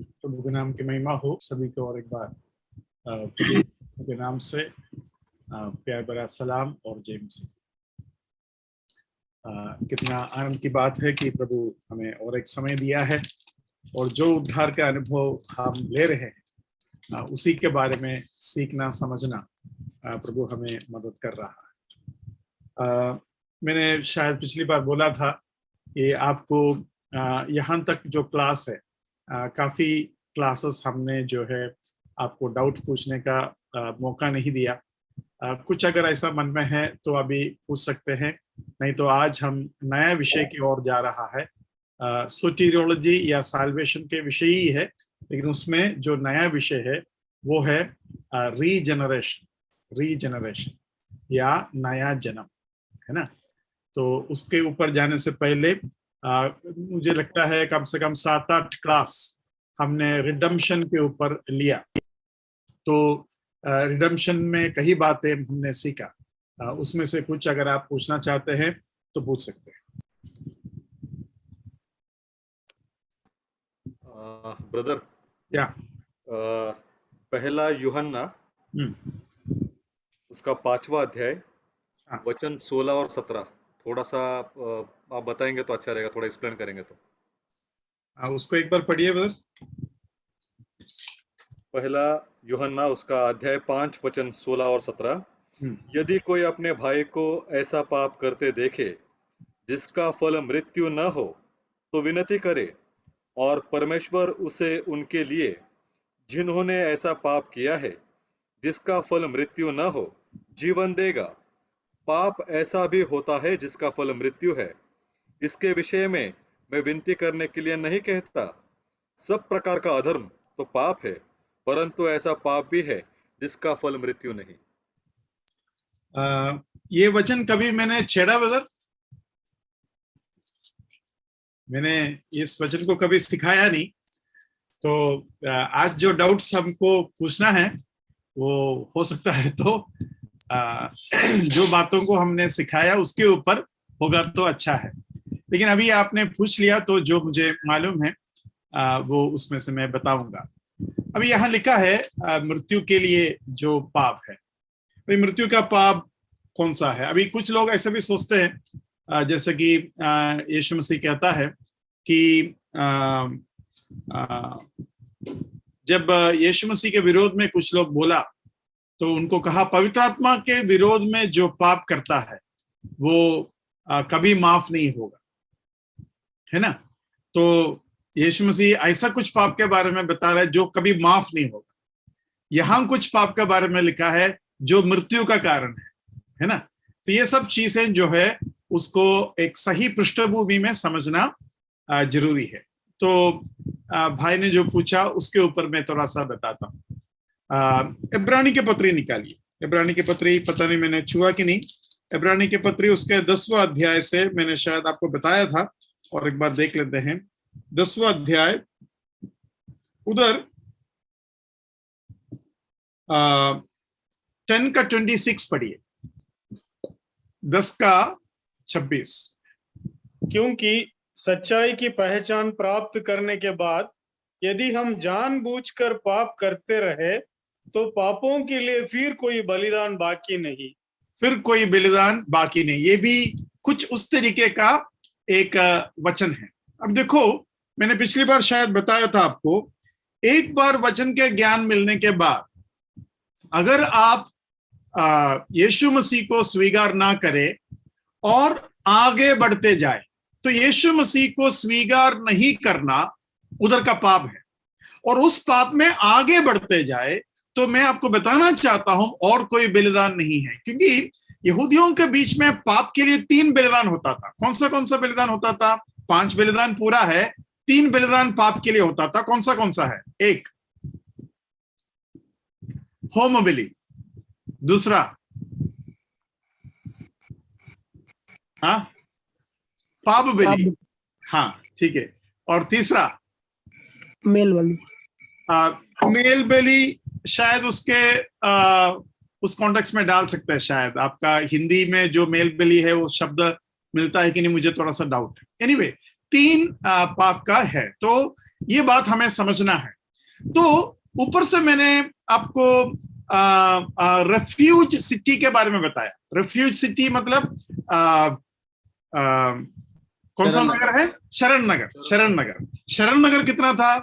प्रभु के नाम की महिमा हो सभी को। और एक बार प्रभु के नाम से प्यार भरा सलाम और जय मसीह। कितना आनंद की बात है कि प्रभु हमें और एक समय दिया है और जो उद्धार का अनुभव हम ले रहे हैं उसी के बारे में सीखना समझना प्रभु हमें मदद कर रहा है। मैंने शायद पिछली बार बोला था कि आपको यहाँ तक जो क्लास है काफी क्लासेस हमने जो है आपको डाउट पूछने का मौका नहीं दिया। कुछ अगर ऐसा मन में है तो अभी पूछ सकते हैं, नहीं तो आज हम नया विषय की ओर जा रहा है। सोटेरियोलॉजी या साल्वेशन के विषय ही है, लेकिन उसमें जो नया विषय है वो है रीजनरेशन या नया जन्म, है ना। तो उसके ऊपर जाने से पहले मुझे लगता है कम से कम 7-8 क्लास हमने रिडम्पशन के ऊपर लिया। तो रिडम्पशन में कई बातें हमने सीखा, उसमें से कुछ अगर आप पूछना चाहते हैं तो पूछ सकते हैं। ब्रदर या पहला यूहन्ना उसका 5वां अध्याय वचन 16 और 17 थोड़ा सा आप बताएंगे तो अच्छा रहेगा, थोड़ा एक्सप्लेन करेंगे तो। उसको एक बार पढ़िए ब्रदर। पहला यूहन्ना उसका अध्याय 5 वचन 16 और 17। यदि कोई अपने भाई को ऐसा पाप करते देखे जिसका फल मृत्यु न हो तो विनती करे, और परमेश्वर उसे उनके लिए जिन्होंने ऐसा पाप किया है जिसका फल मृत्यु न हो जीवन देगा। पाप ऐसा भी होता है जिसका फल मृत्यु है। इसके विषय में मैं विनती करने के लिए नहीं कहता। सब प्रकार का अधर्म तो पाप है, परंतु ऐसा पाप भी है जिसका फल मृत्यु नहीं। ये वचन कभी मैंने छेड़ा ब्रदर? मैंने इस वचन को कभी सिखाया नहीं। तो आज जो डाउट्स हमको पूछना है वो हो सकता है तो जो बातों को हमने सिखाया उसके ऊपर होगा तो अच्छा है, लेकिन अभी आपने पूछ लिया तो जो मुझे मालूम है वो उसमें से मैं बताऊंगा। अभी यहाँ लिखा है मृत्यु के लिए जो पाप है। भाई मृत्यु का पाप कौन सा है? अभी कुछ लोग ऐसे भी सोचते हैं जैसे कि यीशु मसीह कहता है कि जब यीशु मसीह के विरोध में कुछ लोग बोला तो उनको कहा पवित्र आत्मा के विरोध में जो पाप करता है वो कभी माफ नहीं होगा, है ना। तो यीशु मसीह ऐसा कुछ पाप के बारे में बता रहा है जो कभी माफ नहीं होगा। यहां कुछ पाप के बारे में लिखा है जो मृत्यु का कारण है ना। तो ये सब चीजें जो है उसको एक सही पृष्ठभूमि में समझना जरूरी है। तो भाई ने जो पूछा उसके ऊपर मैं थोड़ा सा बताता हूँ। इब्रानी की पत्री निकालिए। इब्रानी की पत्री पता नहीं मैंने छुआ कि नहीं। इब्रानी की पत्री उसके 10वां अध्याय से मैंने शायद आपको बताया था, और एक बार देख लेते हैं। 10वां अध्याय उधर 10 का 26 पढ़िए। 10 का 26। क्योंकि सच्चाई की पहचान प्राप्त करने के बाद यदि हम जानबूझकर पाप करते रहे तो पापों के लिए फिर कोई बलिदान बाकी नहीं। फिर कोई बलिदान बाकी नहीं, ये भी कुछ उस तरीके का एक वचन है। अब देखो मैंने पिछली बार शायद बताया था आपको, एक बार वचन के ज्ञान मिलने के बाद अगर आप यीशु मसीह को स्वीकार ना करें और आगे बढ़ते जाए तो यीशु मसीह को स्वीकार नहीं करना उधर का पाप है। और उस पाप में आगे बढ़ते जाए तो मैं आपको बताना चाहता हूं और कोई बलिदान नहीं है, क्योंकि यहूदियों के बीच में पाप के लिए 3 बलिदान होता था। कौन सा बलिदान होता था? 5 बलिदान पूरा है, 3 बलिदान पाप के लिए होता था। कौन सा है? एक होम बलि, दूसरा पाप बलि, हाँ ठीक है, और तीसरा मेल बलि। मेल बलि शायद उसके उस कॉन्टेक्स्ट में डाल सकते हैं। शायद आपका हिंदी में जो मेल बलि है वो शब्द मिलता है कि नहीं, मुझे थोड़ा सा डाउट है। एनीवे 3 पाप का है। तो ये बात हमें समझना है। तो ऊपर से मैंने आपको रेफ्यूज सिटी के बारे में बताया। रेफ्यूज सिटी मतलब कौन सा नगर है? शरण नगर। शरण नगर। शरण नगर कितना था?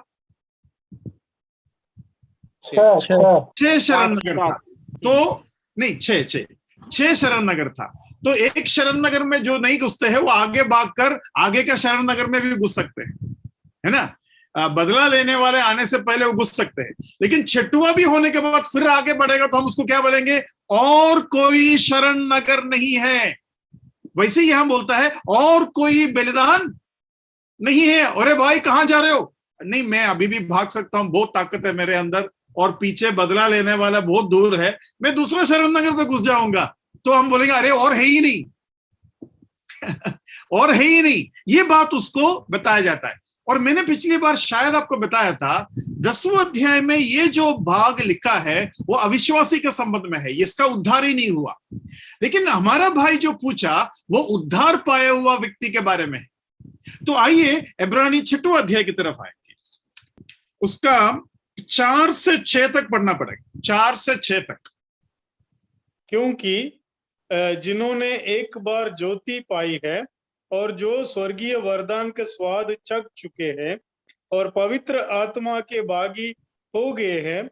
6 शरण नगर था। तो नहीं, 6 शरण नगर था। तो एक शरण नगर में जो नहीं घुसते हैं वो आगे भागकर आगे का शरण नगर में भी घुस सकते हैं, है ना? बदला लेने वाले आने से पहले वो घुस सकते हैं। लेकिन 6वां भी होने के बाद फिर आगे बढ़ेगा तो हम उसको क्या बोलेंगे? और कोई शरण नगर नहीं है। वैसे ही हम बोलता है और कोई बलिदान नहीं है। अरे भाई कहां जा रहे हो? नहीं, मैं अभी भी भाग सकता हूं, बहुत ताकत है मेरे अंदर, और पीछे बदला लेने वाला बहुत दूर है, मैं दूसरा शरण नगर पे घुस जाऊंगा। तो हम बोलेंगे अरे और है ही नहीं और है ही नहीं। ये बात उसको बताया जाता है। और मैंने पिछली बार शायद आपको बताया था 10वें अध्याय में ये जो भाग लिखा है वो अविश्वासी के संबंध में है, इसका उद्धार ही नहीं हुआ। लेकिन हमारा भाई जो पूछा वो उद्धार पाया हुआ व्यक्ति के बारे में है। तो आइए इब्रानी 6वें अध्याय की तरफ आएंगे। उसका 4 से 6 तक पढ़ना पड़ेगा। 4 से 6 तक। क्योंकि जिन्होंने एक बार ज्योति पाई है और जो स्वर्गीय वरदान के स्वाद चख चुके हैं और पवित्र आत्मा के भागी हो गए हैं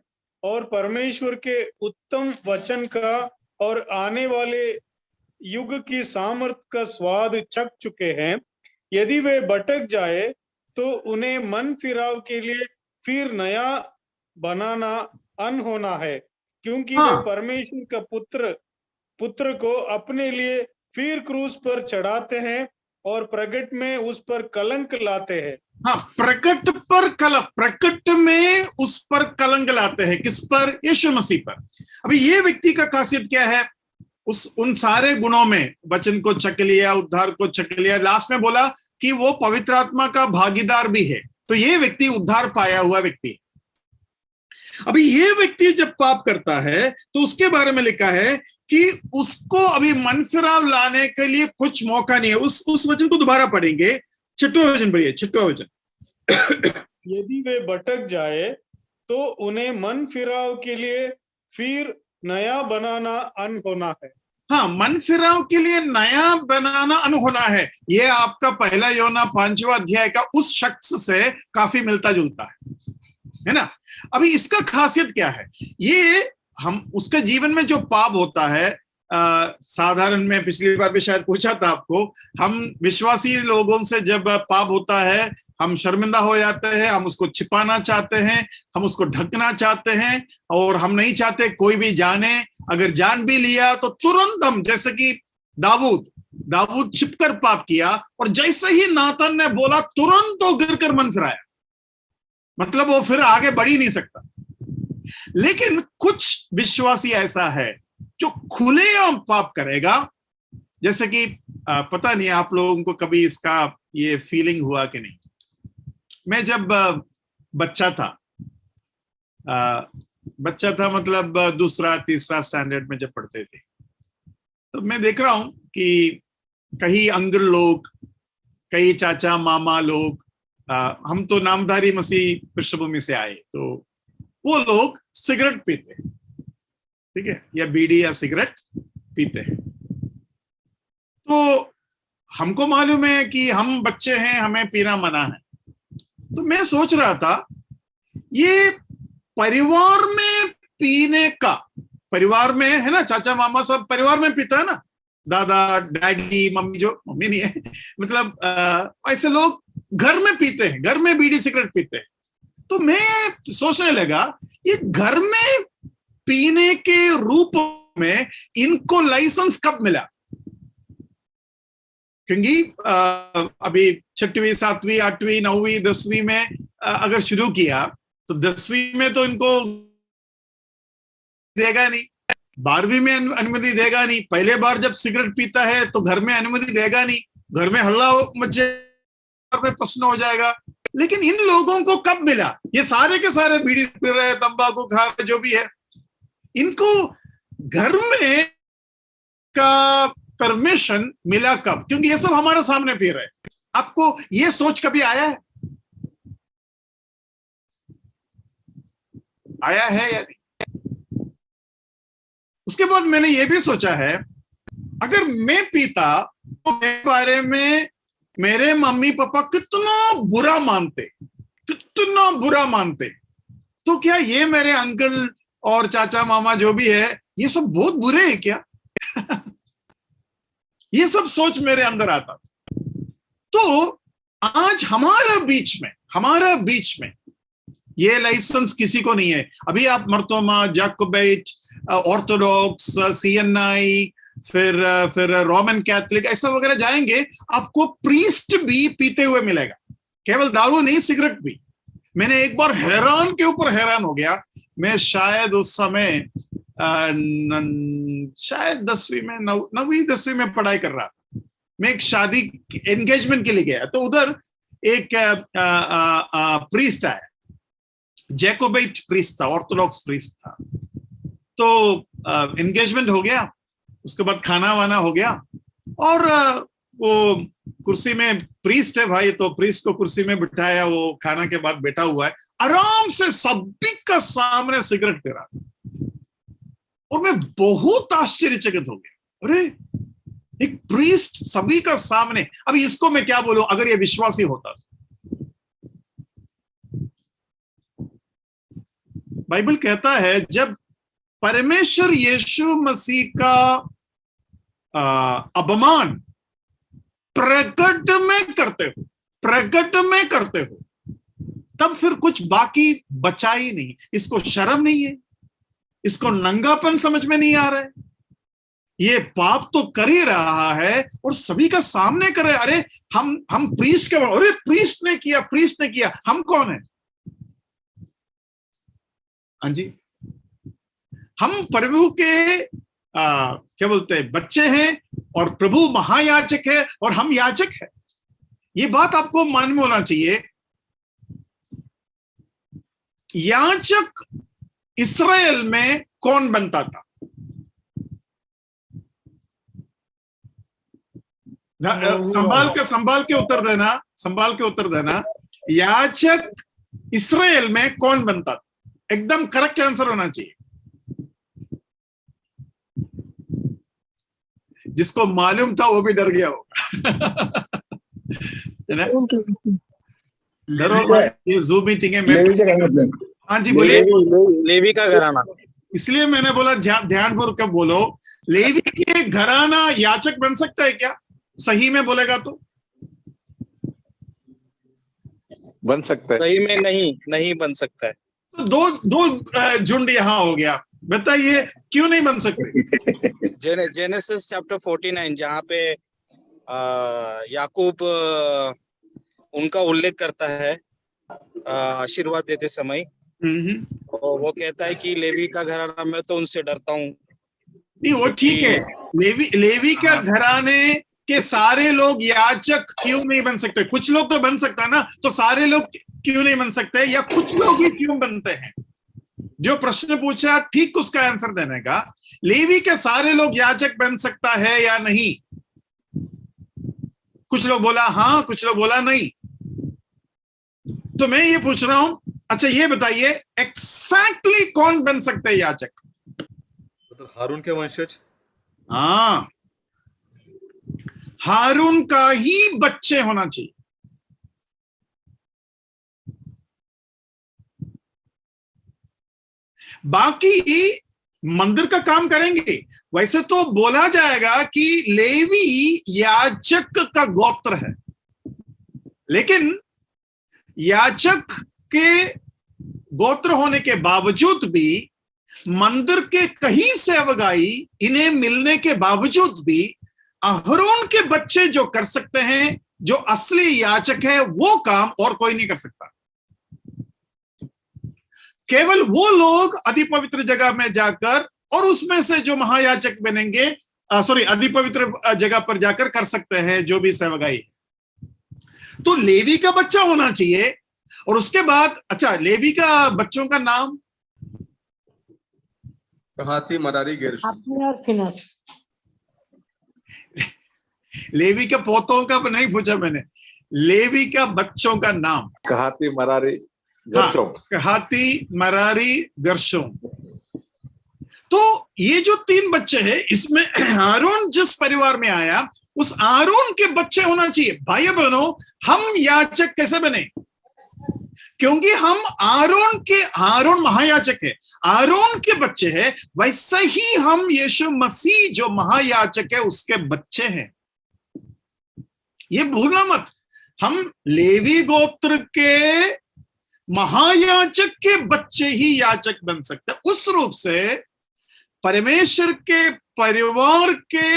और परमेश्वर के उत्तम वचन का और आने वाले युग की सामर्थ का स्वाद चख चुके हैं, यदि वे भटक जाए तो उन्हें मन फिराव के लिए फिर नया बनाना अनहोना है, क्योंकि वे परमेश्वर का पुत्र को अपने लिए फिर क्रूस पर चढ़ाते हैं और प्रकट में उस पर कलंक लाते हैं। हाँ, प्रकट में उस पर कलंक लाते हैं। किस पर? यीशु मसीह पर। अभी ये व्यक्ति का खासियत क्या है? उन सारे गुणों में वचन को छक लिया, उद्धार को छक लिया, लास्ट में बोला कि वो पवित्र आत्मा का भागीदार भी है। तो ये व्यक्ति उद्धार पाया हुआ व्यक्ति है। अभी ये व्यक्ति जब पाप करता है तो उसके बारे में लिखा है कि उसको अभी मन फिराव लाने के लिए कुछ मौका नहीं है। उस वचन को दोबारा पढ़ेंगे। 6वां वचन पढ़िए। 6वां वचन। यदि वे भटक जाए तो उन्हें मन फिराव के लिए फिर नया बनाना अनहोना है। हाँ, मन फिराव के लिए नया बनाना अनहोना है। ये आपका पहला योना 5वां अध्याय का उस शख्स से काफी मिलता जुलता है ना? अभी इसका खासियत क्या है? ये हम उसके जीवन में जो पाप होता है, साधारण में पिछली बार भी शायद पूछा था आपको, हम विश्वासी लोगों से जब पाप होता है हम शर्मिंदा हो जाते हैं, हम उसको छिपाना चाहते हैं, हम उसको ढकना चाहते हैं, और हम नहीं चाहते कोई भी जाने। अगर जान भी लिया तो तुरंत हम, जैसे कि दाऊद छिपकर पाप किया और जैसे ही नातान ने बोला तुरंत वो गिरकर मन फिराया, मतलब वो फिर आगे बढ़ ही नहीं सकता। लेकिन कुछ विश्वासी ऐसा है जो खुलेआम पाप करेगा। जैसे कि पता नहीं आप लोगों को कभी इसका ये फीलिंग हुआ कि नहीं। मैं जब बच्चा था मतलब दूसरा तीसरा स्टैंडर्ड में जब पढ़ते थे, तो मैं देख रहा हूं कि कई अंकल लोग, कई चाचा मामा लोग, हम तो नामधारी मसीह पृष्ठभूमि से आए, तो वो लोग सिगरेट पीते हैं, ठीक है, या बीड़ी या सिगरेट पीते हैं। तो हमको मालूम है कि हम बच्चे हैं, हमें पीना मना है। तो मैं सोच रहा था ये परिवार में पीने का, परिवार में है ना, चाचा मामा सब परिवार में पीता है ना, दादा डैडी मम्मी, जो मम्मी नहीं है मतलब ऐसे लोग घर में पीते हैं, घर में बीड़ी सिगरेट पीते हैं। तो मैं सोचने लगा ये घर में पीने के रूप में इनको लाइसेंस कब मिला? क्योंकि अभी 6वीं 7वीं 8वीं 9वीं 10वीं में अगर शुरू किया तो 10वीं में तो इनको देगा नहीं, 12वीं में अनुमति देगा नहीं, पहले बार जब सिगरेट पीता है तो घर में अनुमति देगा नहीं, घर में हल्ला मचे, प्रश्न हो जाएगा। लेकिन इन लोगों को कब मिला? ये सारे के सारे बीड़ी पी रहे, तंबाकू खा रहे, जो भी है, इनको घर में का परमिशन मिला कब? क्योंकि ये सब हमारे सामने पी रहे। आपको ये सोच कभी आया है? आया है या नहीं? उसके बाद मैंने ये भी सोचा है, अगर मैं पीता तो मेरे बारे में मेरे मम्मी पापा कितना बुरा मानते, तो क्या ये मेरे अंकल और चाचा मामा जो भी है ये सब बहुत बुरे हैं क्या? ये सब सोच मेरे अंदर आता था। तो आज हमारा बीच में ये लाइसेंस किसी को नहीं है। अभी आप मर्तोमा, जैकोबाइट, ऑर्थोडॉक्स, CNI, फिर रोमन कैथोलिक ऐसा वगैरह जाएंगे, आपको प्रीस्ट भी पीते हुए मिलेगा, केवल दारू नहीं, सिगरेट भी। मैंने एक बार हैरान के ऊपर हैरान हो गया। मैं शायद उस समय शायद 9वीं 10वीं में पढ़ाई कर रहा था। मैं एक शादी एंगेजमेंट के लिए गया, तो उधर एक प्रीस्ट आया, जैकोबाइट प्रीस्ट था, ऑर्थोडॉक्स प्रीस्ट था। तो एंगेजमेंट हो गया, उसके बाद खाना वाना हो गया, और वो कुर्सी में प्रीस्ट है भाई, तो प्रीस्ट को कुर्सी में बिठाया, वो खाना के बाद बैठा हुआ है, आराम से सभी का सामने सिगरेट पी रहा था। और मैं बहुत आश्चर्यचकित हो गया, अरे एक प्रीस्ट सभी का सामने। अभी इसको मैं क्या बोलूं, अगर ये विश्वासी होता तो। बाइबल कहता है जब परमेश्वर यीशु मसीह का अपमान प्रकट में करते हो, तब फिर कुछ बाकी बचा ही नहीं। इसको शर्म नहीं है, इसको नंगापन समझ में नहीं आ रहा है, ये पाप तो कर ही रहा है और सभी का सामने करे। अरे हम प्रीस्ट के, अरे प्रीस्ट ने किया, हम कौन है? हाँ जी, हम प्रभु के क्या बोलते हैं, बच्चे हैं, और प्रभु महायाजक है और हम याजक है। ये बात आपको मान में होना चाहिए। याजक इस्राएल में कौन बनता था? संभाल के उत्तर देना। याजक इस्राएल में कौन बनता था? एकदम करेक्ट आंसर होना चाहिए। जिसको मालूम था वो भी डर गया होगा। ये जूम मीटिंग है। हाँ जी बोलिए। लेवी का घराना। इसलिए मैंने बोला ध्यानपूर्वक बोलो, लेवी के घराना याचक बन सकता है क्या? सही में बोलेगा तो बन सकता है, सही में नहीं बन सकता है। तो दो झुंड यहां हो गया, बताइए क्यों नहीं बन सकते? जेनेसिस चैप्टर 49 जहाँ पे याकूब उनका उल्लेख करता है आशीर्वाद देते समय, और वो कहता है कि लेवी का घराना, मैं तो उनसे डरता हूँ। नहीं वो ठीक है, लेवी का घराने के सारे लोग याचक क्यों नहीं बन सकते? कुछ लोग तो बन सकता है ना, तो सारे लोग क्यों नहीं बन सकते, या कुछ लोग ही क्यों बनते हैं? जो प्रश्न पूछा ठीक उसका आंसर देने का। लेवी के सारे लोग याजक बन सकता है या नहीं? कुछ लोग बोला हाँ, कुछ लोग बोला नहीं। तो मैं ये पूछ रहा हूं, अच्छा ये बताइए एग्जैक्टली कौन बन सकते हैं याजक? मतलब हारून के वंशज। हाँ, हारून का ही बच्चे होना चाहिए। बाकी मंदिर का काम करेंगे। वैसे तो बोला जाएगा कि लेवी याजक का गोत्र है, लेकिन याजक के गोत्र होने के बावजूद भी, मंदिर के कहीं सेवकाई इन्हें मिलने के बावजूद भी, अहरोन के बच्चे जो कर सकते हैं, जो असली याजक है, वो काम और कोई नहीं कर सकता। केवल वो लोग अति पवित्र जगह में जाकर, और उसमें से जो महायाजक बनेंगे, अति पवित्र जगह पर जाकर कर सकते हैं जो भी सेवकाई। तो लेवी का बच्चा होना चाहिए। और उसके बाद अच्छा, लेवी का बच्चों का नाम कहाती, मरारी, गेर्शोन और फिनोस। लेवी के पोतों का नहीं पूछा मैंने, लेवी का बच्चों का नाम, कहाती मरारी हाँ, गर्शोम। कहाती, मरारी, गर्शोम। तो ये जो 3 बच्चे हैं, इसमें आरोन जिस परिवार में आया उस आरोन के बच्चे होना चाहिए। भाई बहनों, हम याजक कैसे बने? क्योंकि हम आरोन महायाजक है, आरोन के बच्चे हैं, वैसे ही हम यीशु मसीह जो महायाजक है उसके बच्चे हैं। ये भूलना मत, हम लेवी गोत्र के महायाजक के बच्चे ही याजक बन सकते हैं। उस रूप से परमेश्वर के परिवार के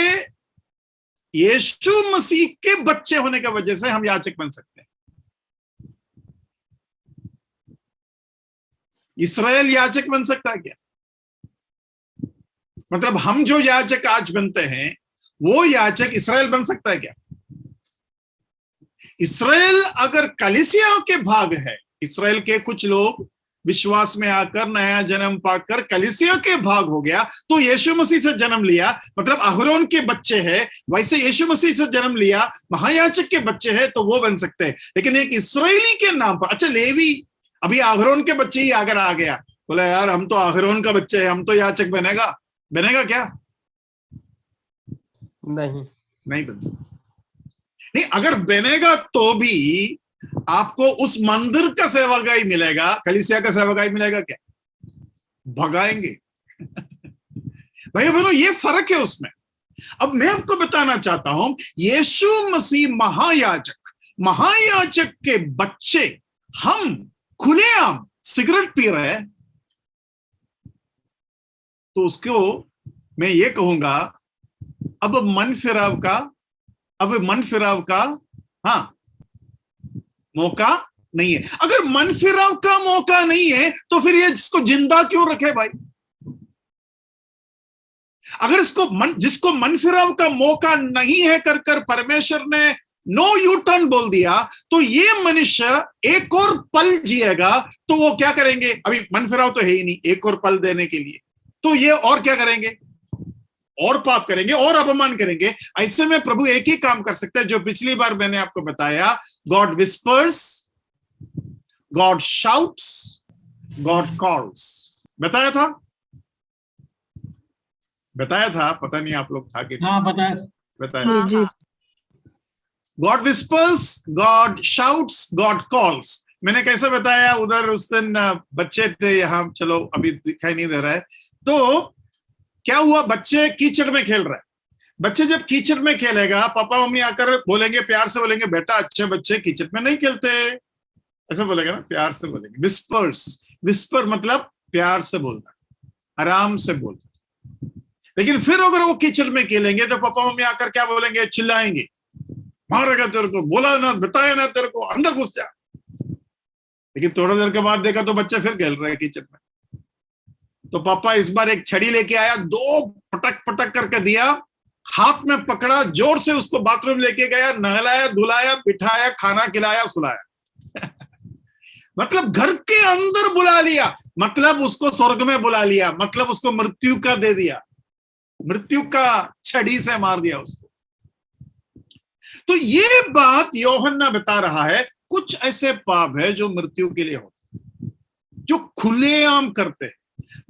यीशु मसीह के बच्चे होने की वजह से हम याजक बन सकते हैं। इस्राएल याजक बन सकता है क्या? मतलब हम जो याजक आज बनते हैं वो याजक इस्राएल बन सकता है क्या? इस्राएल अगर कलीसिया के भाग है, इस्राएल के कुछ लोग विश्वास में आकर नया जन्म पाकर कलीसिया के भाग हो गया, तो यीशु मसीह से जन्म लिया, मतलब अहरोन के बच्चे हैं, वैसे यीशु मसीह से जन्म लिया, महायाजक के बच्चे हैं, तो वो बन सकते हैं। लेकिन एक इस्राएली के नाम पर, अच्छा लेवी अभी अहरोन के बच्चे ही अगर आ गया, बोला यार हम तो अहरोन का बच्चे हैं, हम तो याजक बनेगा क्या? नहीं बन सकता। नहीं, अगर बनेगा तो भी आपको उस मंदिर का सेवकाई मिलेगा, कलीसिया का सेवकाई मिलेगा क्या? भगाएंगे। भाई बहनों, ये फर्क है उसमें। अब मैं आपको बताना चाहता हूं, यीशु मसीह महायाजक के बच्चे हम खुलेआम सिगरेट पी रहे हैं, तो उसको मैं ये कहूंगा अब मन फिराव का हाँ मौका नहीं है। अगर मन फिराव का मौका नहीं है तो फिर ये जिसको जिंदा क्यों रखे भाई? अगर जिसको मन फिराव का मौका नहीं है कर परमेश्वर ने नो यू टर्न बोल दिया, तो ये मनुष्य एक और पल जिएगा, तो वो क्या करेंगे? अभी मन फिराव तो है ही नहीं एक और पल देने के लिए, तो ये और क्या करेंगे? और पाप करेंगे और अपमान करेंगे। ऐसे में प्रभु एक ही काम कर सकता है जो पिछली बार मैंने आपको बताया, God whispers, God shouts, God calls. बताया था, पता नहीं आप लोग था कि हाँ बताया जी। God whispers, God shouts, God calls. मैंने कैसे बताया? उधर उस दिन बच्चे थे यहाँ, चलो अभी दिखाई नहीं दे रहा है, तो क्या हुआ? बच्चे कीचड़ में खेल रहे हैं। बच्चे जब कीचड़ में खेलेगा, पापा मम्मी आकर बोलेंगे, प्यार से बोलेंगे, बेटा अच्छे बच्चे कीचड़ में नहीं खेलते, ऐसा बोलेगा ना, प्यार से बोलेंगे। विस्पर मतलब प्यार से बोलना, आराम से बोलना। लेकिन फिर अगर वो कीचड़ में खेलेंगे तो पापा मम्मी आकर क्या बोलेंगे? चिल्लाएंगे, मारेगा तेरे को, बोला ना, बताया ना तेरे को, अंदर घुस जा। लेकिन थोड़ा देर के बाद देखा तो बच्चे फिर खेल रहे हैं कीचड़ में। तो पापा इस बार एक छड़ी लेके आया, 2 पटक करके दिया, हाथ में पकड़ा, जोर से उसको बाथरूम लेके गया, नहलाया, धुलाया, बिठाया, खाना खिलाया, सुलाया। मतलब घर के अंदर बुला लिया, मतलब उसको स्वर्ग में बुला लिया, मतलब उसको मृत्यु का दे दिया, मृत्यु का छड़ी से मार दिया उसको। तो ये बात यूहन्ना बता रहा है, कुछ ऐसे पाप है जो मृत्यु के लिए होते हैं, जो खुलेआम करते हैं,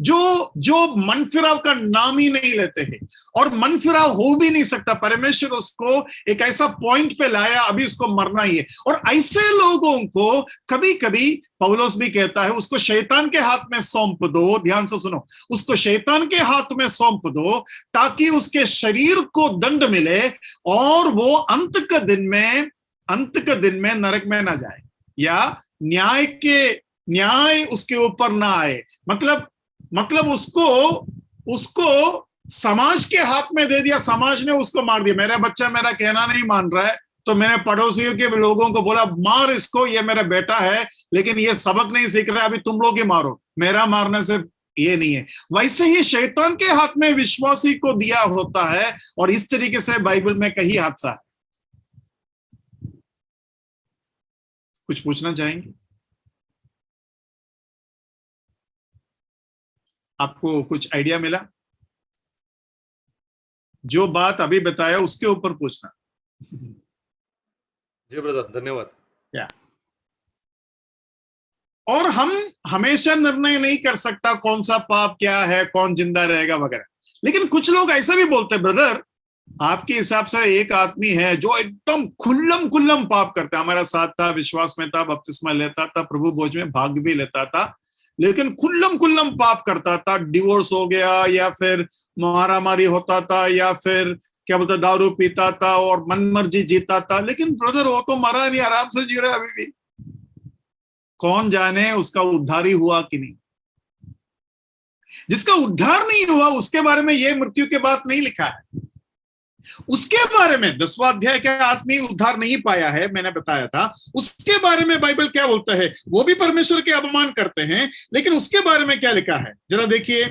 जो मन फिराव का नाम ही नहीं लेते हैं, और मन फिराव हो भी नहीं सकता। परमेश्वर उसको एक ऐसा पॉइंट पे लाया, अभी उसको मरना ही है। और ऐसे लोगों को कभी कभी पौलुस भी कहता है, उसको शैतान के हाथ में सौंप दो। ध्यान से सुनो, उसको शैतान के हाथ में सौंप दो, ताकि उसके शरीर को दंड मिले और वो अंत के दिन में नरक में ना जाए, या न्याय उसके ऊपर ना आए। मतलब उसको समाज के हाथ में दे दिया, समाज ने उसको मार दिया। मेरा बच्चा मेरा कहना नहीं मान रहा है, तो मैंने पड़ोसियों के लोगों को बोला, मार इसको, ये मेरा बेटा है, लेकिन ये सबक नहीं सीख रहा है, अभी तुम लोग ही मारो, मेरा मारने से ये नहीं है। वैसे ही शैतान के हाथ में विश्वासी को दिया होता है, और इस तरीके से बाइबल में कई हादसा है। कुछ पूछना चाहेंगे? आपको कुछ आइडिया मिला? जो बात अभी बताया उसके ऊपर पूछना। जी ब्रदर, धन्यवाद। या और हम हमेशा निर्णय नहीं कर सकता कौन सा पाप क्या है, कौन जिंदा रहेगा वगैरह। लेकिन कुछ लोग ऐसा भी बोलते हैं, ब्रदर आपके हिसाब से एक आदमी है जो एकदम खुल्लम खुल्लम पाप करता है, हमारा साथ था, विश्वास में था, बपतिस्मा लेता था, प्रभु भोज में भाग भी लेता था, लेकिन खुल्लम खुल्लम पाप करता था, डिवोर्स हो गया या फिर मारामारी होता था या फिर क्या बोलते दारू पीता था और मनमर्जी जीता था। लेकिन ब्रदर वो तो मरा नहीं, आराम से जी रहा है अभी भी। कौन जाने उसका उद्धार ही हुआ कि नहीं। जिसका उद्धार नहीं हुआ उसके बारे में यह मृत्यु के बाद नहीं लिखा है। उसके बारे में 10वां अध्याय का आदमी उद्धार नहीं पाया है, मैंने बताया था। उसके बारे में बाइबल क्या बोलता है, वो भी परमेश्वर के अपमान करते हैं, लेकिन उसके बारे में क्या लिखा है जरा देखिए।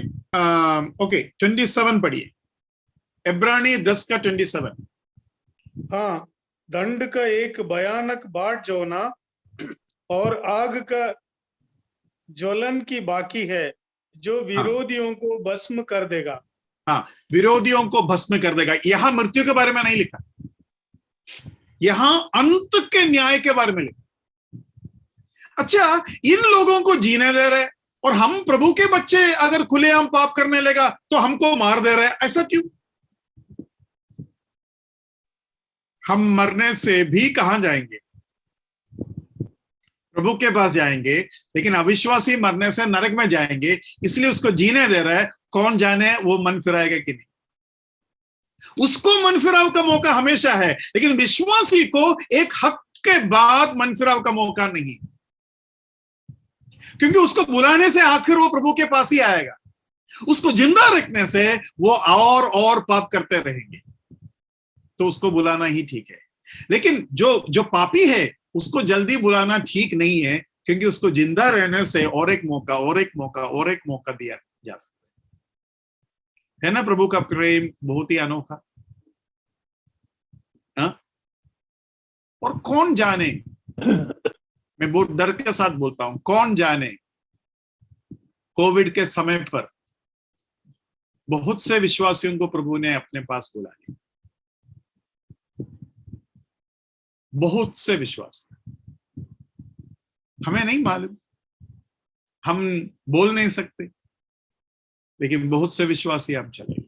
ओके 27 पढ़िए, इब्रानी 10 का 27। हाँ, दंड का एक भयानक बाट जोना और आग का ज्वलन की बाकी है, जो विरोधियों को भस्म कर देगा। हाँ, विरोधियों को भस्म कर देगा। यहां मृत्यु के बारे में नहीं लिखा, यहां अंत के न्याय के बारे में लिखा। अच्छा, इन लोगों को जीने दे रहे और हम प्रभु के बच्चे अगर खुलेआम पाप करने लगा तो हमको मार दे रहे, ऐसा क्यों? हम मरने से भी कहां जाएंगे, प्रभु के पास जाएंगे, लेकिन अविश्वासी मरने से नरक में जाएंगे, इसलिए उसको जीने दे रहा है। कौन जाने वो मन फिराएगा कि नहीं। उसको मन फिराव का मौका हमेशा है, लेकिन विश्वासी को एक हक के बाद मन फिराव का मौका नहीं, क्योंकि उसको बुलाने से आखिर वो प्रभु के पास ही आएगा। उसको जिंदा रखने से वो और पाप करते रहेंगे, तो उसको बुलाना ही ठीक है। लेकिन जो पापी है उसको जल्दी बुलाना ठीक नहीं है, क्योंकि उसको जिंदा रहने से और एक मौका और एक मौका और एक मौका दिया जा सकता है ना। प्रभु का प्रेम बहुत ही अनोखा। हाँ? और कौन जाने, मैं बहुत डर के साथ बोलता हूं, कौन जाने कोविड के समय पर बहुत से विश्वासियों को प्रभु ने अपने पास बुला लिया। बहुत से विश्वास, हमें नहीं मालूम, हम बोल नहीं सकते, लेकिन बहुत से विश्वासी अब चले।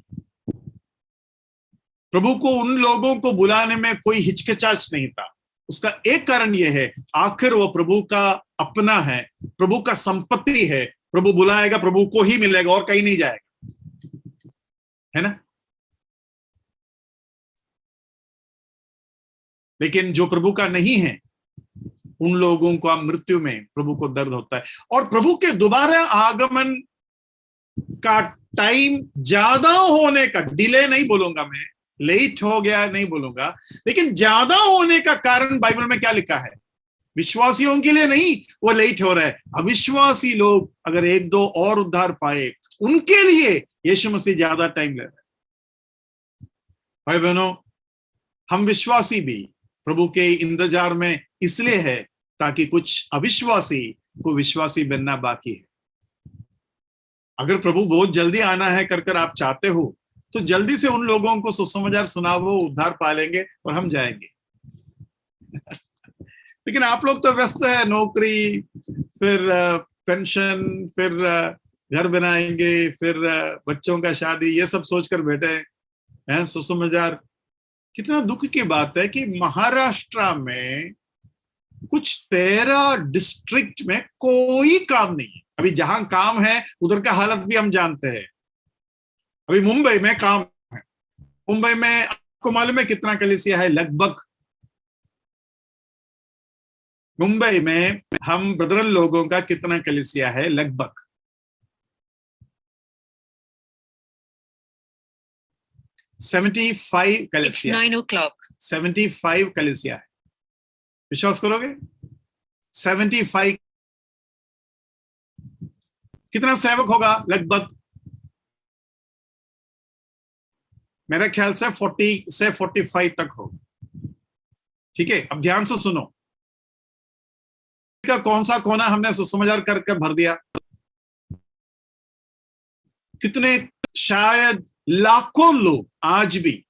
प्रभु को उन लोगों को बुलाने में कोई हिचकिचाहट नहीं था। उसका एक कारण यह है, आखिर वो प्रभु का अपना है, प्रभु का संपत्ति है। प्रभु बुलाएगा, प्रभु को ही मिलेगा और कहीं नहीं जाएगा, है ना। लेकिन जो प्रभु का नहीं है उन लोगों को मृत्यु में प्रभु को दर्द होता है। और प्रभु के दोबारा आगमन का टाइम ज्यादा होने का, डिले नहीं बोलूंगा मैं, लेट हो गया नहीं बोलूंगा, लेकिन ज्यादा होने का कारण बाइबल में क्या लिखा है, विश्वासियों के लिए नहीं वो लेट हो रहा है। अविश्वासी लोग अगर एक दो और उद्धार पाए, उनके लिए यीशु मसीह ज्यादा टाइम ले रहा है। भाई बहनों, हम विश्वासी भी प्रभु के इंतजार में इसलिए है ताकि कुछ अविश्वासी को विश्वासी बनना बाकी है। अगर प्रभु बहुत जल्दी आना है कर आप चाहते हो, तो जल्दी से उन लोगों को सुसमाचार सुनाओ, उद्धार पालेंगे और हम जाएंगे। लेकिन आप लोग तो व्यस्त है, नौकरी, फिर पेंशन, फिर घर बनाएंगे, फिर बच्चों का शादी, ये सब सोचकर बैठे हैं सुसमाचार। कितना दुख की बात है कि महाराष्ट्र में कुछ 13 डिस्ट्रिक्ट में कोई काम नहीं है। अभी जहां काम है उधर का हालत भी हम जानते हैं। अभी मुंबई में काम है। मुंबई में आपको मालूम है कितना कलीसिया है? लगभग मुंबई में हम ब्रदरन लोगों का कितना कलीसिया है? लगभग 75 कलीसिया। 75 कलीसिया है। विश्वास करोगे? 75। कितना सेवक होगा? लगभग मेरे ख्याल से 40 से 45 तक होगा। ठीक है, अब ध्यान से सुनो। का कौन सा कोना हमने सुसमाचार करके भर दिया? कितने, शायद लाखों लोग आज भी।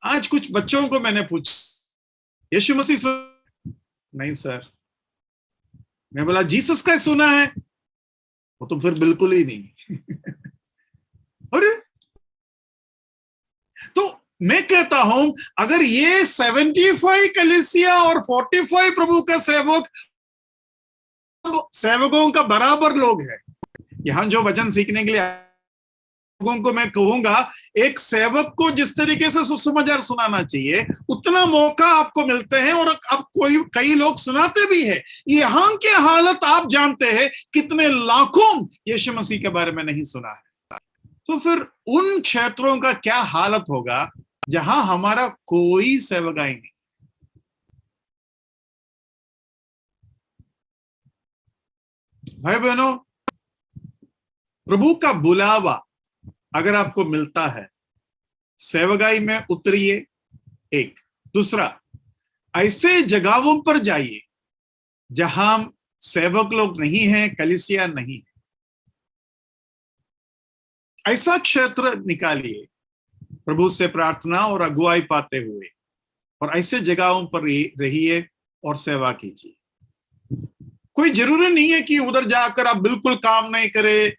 आज कुछ बच्चों को मैंने पूछा, यीशु मसीह नहीं सर। मैं बोला जीसस क्राइस्ट सुना है, वो तो फिर बिल्कुल ही नहीं। अरे तो मैं कहता हूं अगर ये 75 कलीसिया और 45 प्रभु का सेवकों का बराबर लोग हैं, यहां जो वचन सीखने के लिए लोगों को मैं कहूंगा, एक सेवक को जिस तरीके से सुसमाचार सुनाना चाहिए उतना मौका आपको मिलते हैं, और अब कई लोग सुनाते भी हैं। यहां के हालत आप जानते हैं, कितने लाखों यीशु मसीह के बारे में नहीं सुना है। तो फिर उन क्षेत्रों का क्या हालत होगा जहां हमारा कोई सेवकाई नहीं। भाई बहनों, प्रभु का बुलावा अगर आपको मिलता है, सेवकाई में उतरिए। एक दूसरा, ऐसे जगहों पर जाइए जहां सेवक लोग नहीं हैं, कलीसिया नहीं है, ऐसा क्षेत्र निकालिए प्रभु से प्रार्थना और अगुवाई पाते हुए, और ऐसे जगहों पर रहिए और सेवा कीजिए। कोई जरूरी नहीं है कि उधर जाकर आप बिल्कुल काम नहीं करे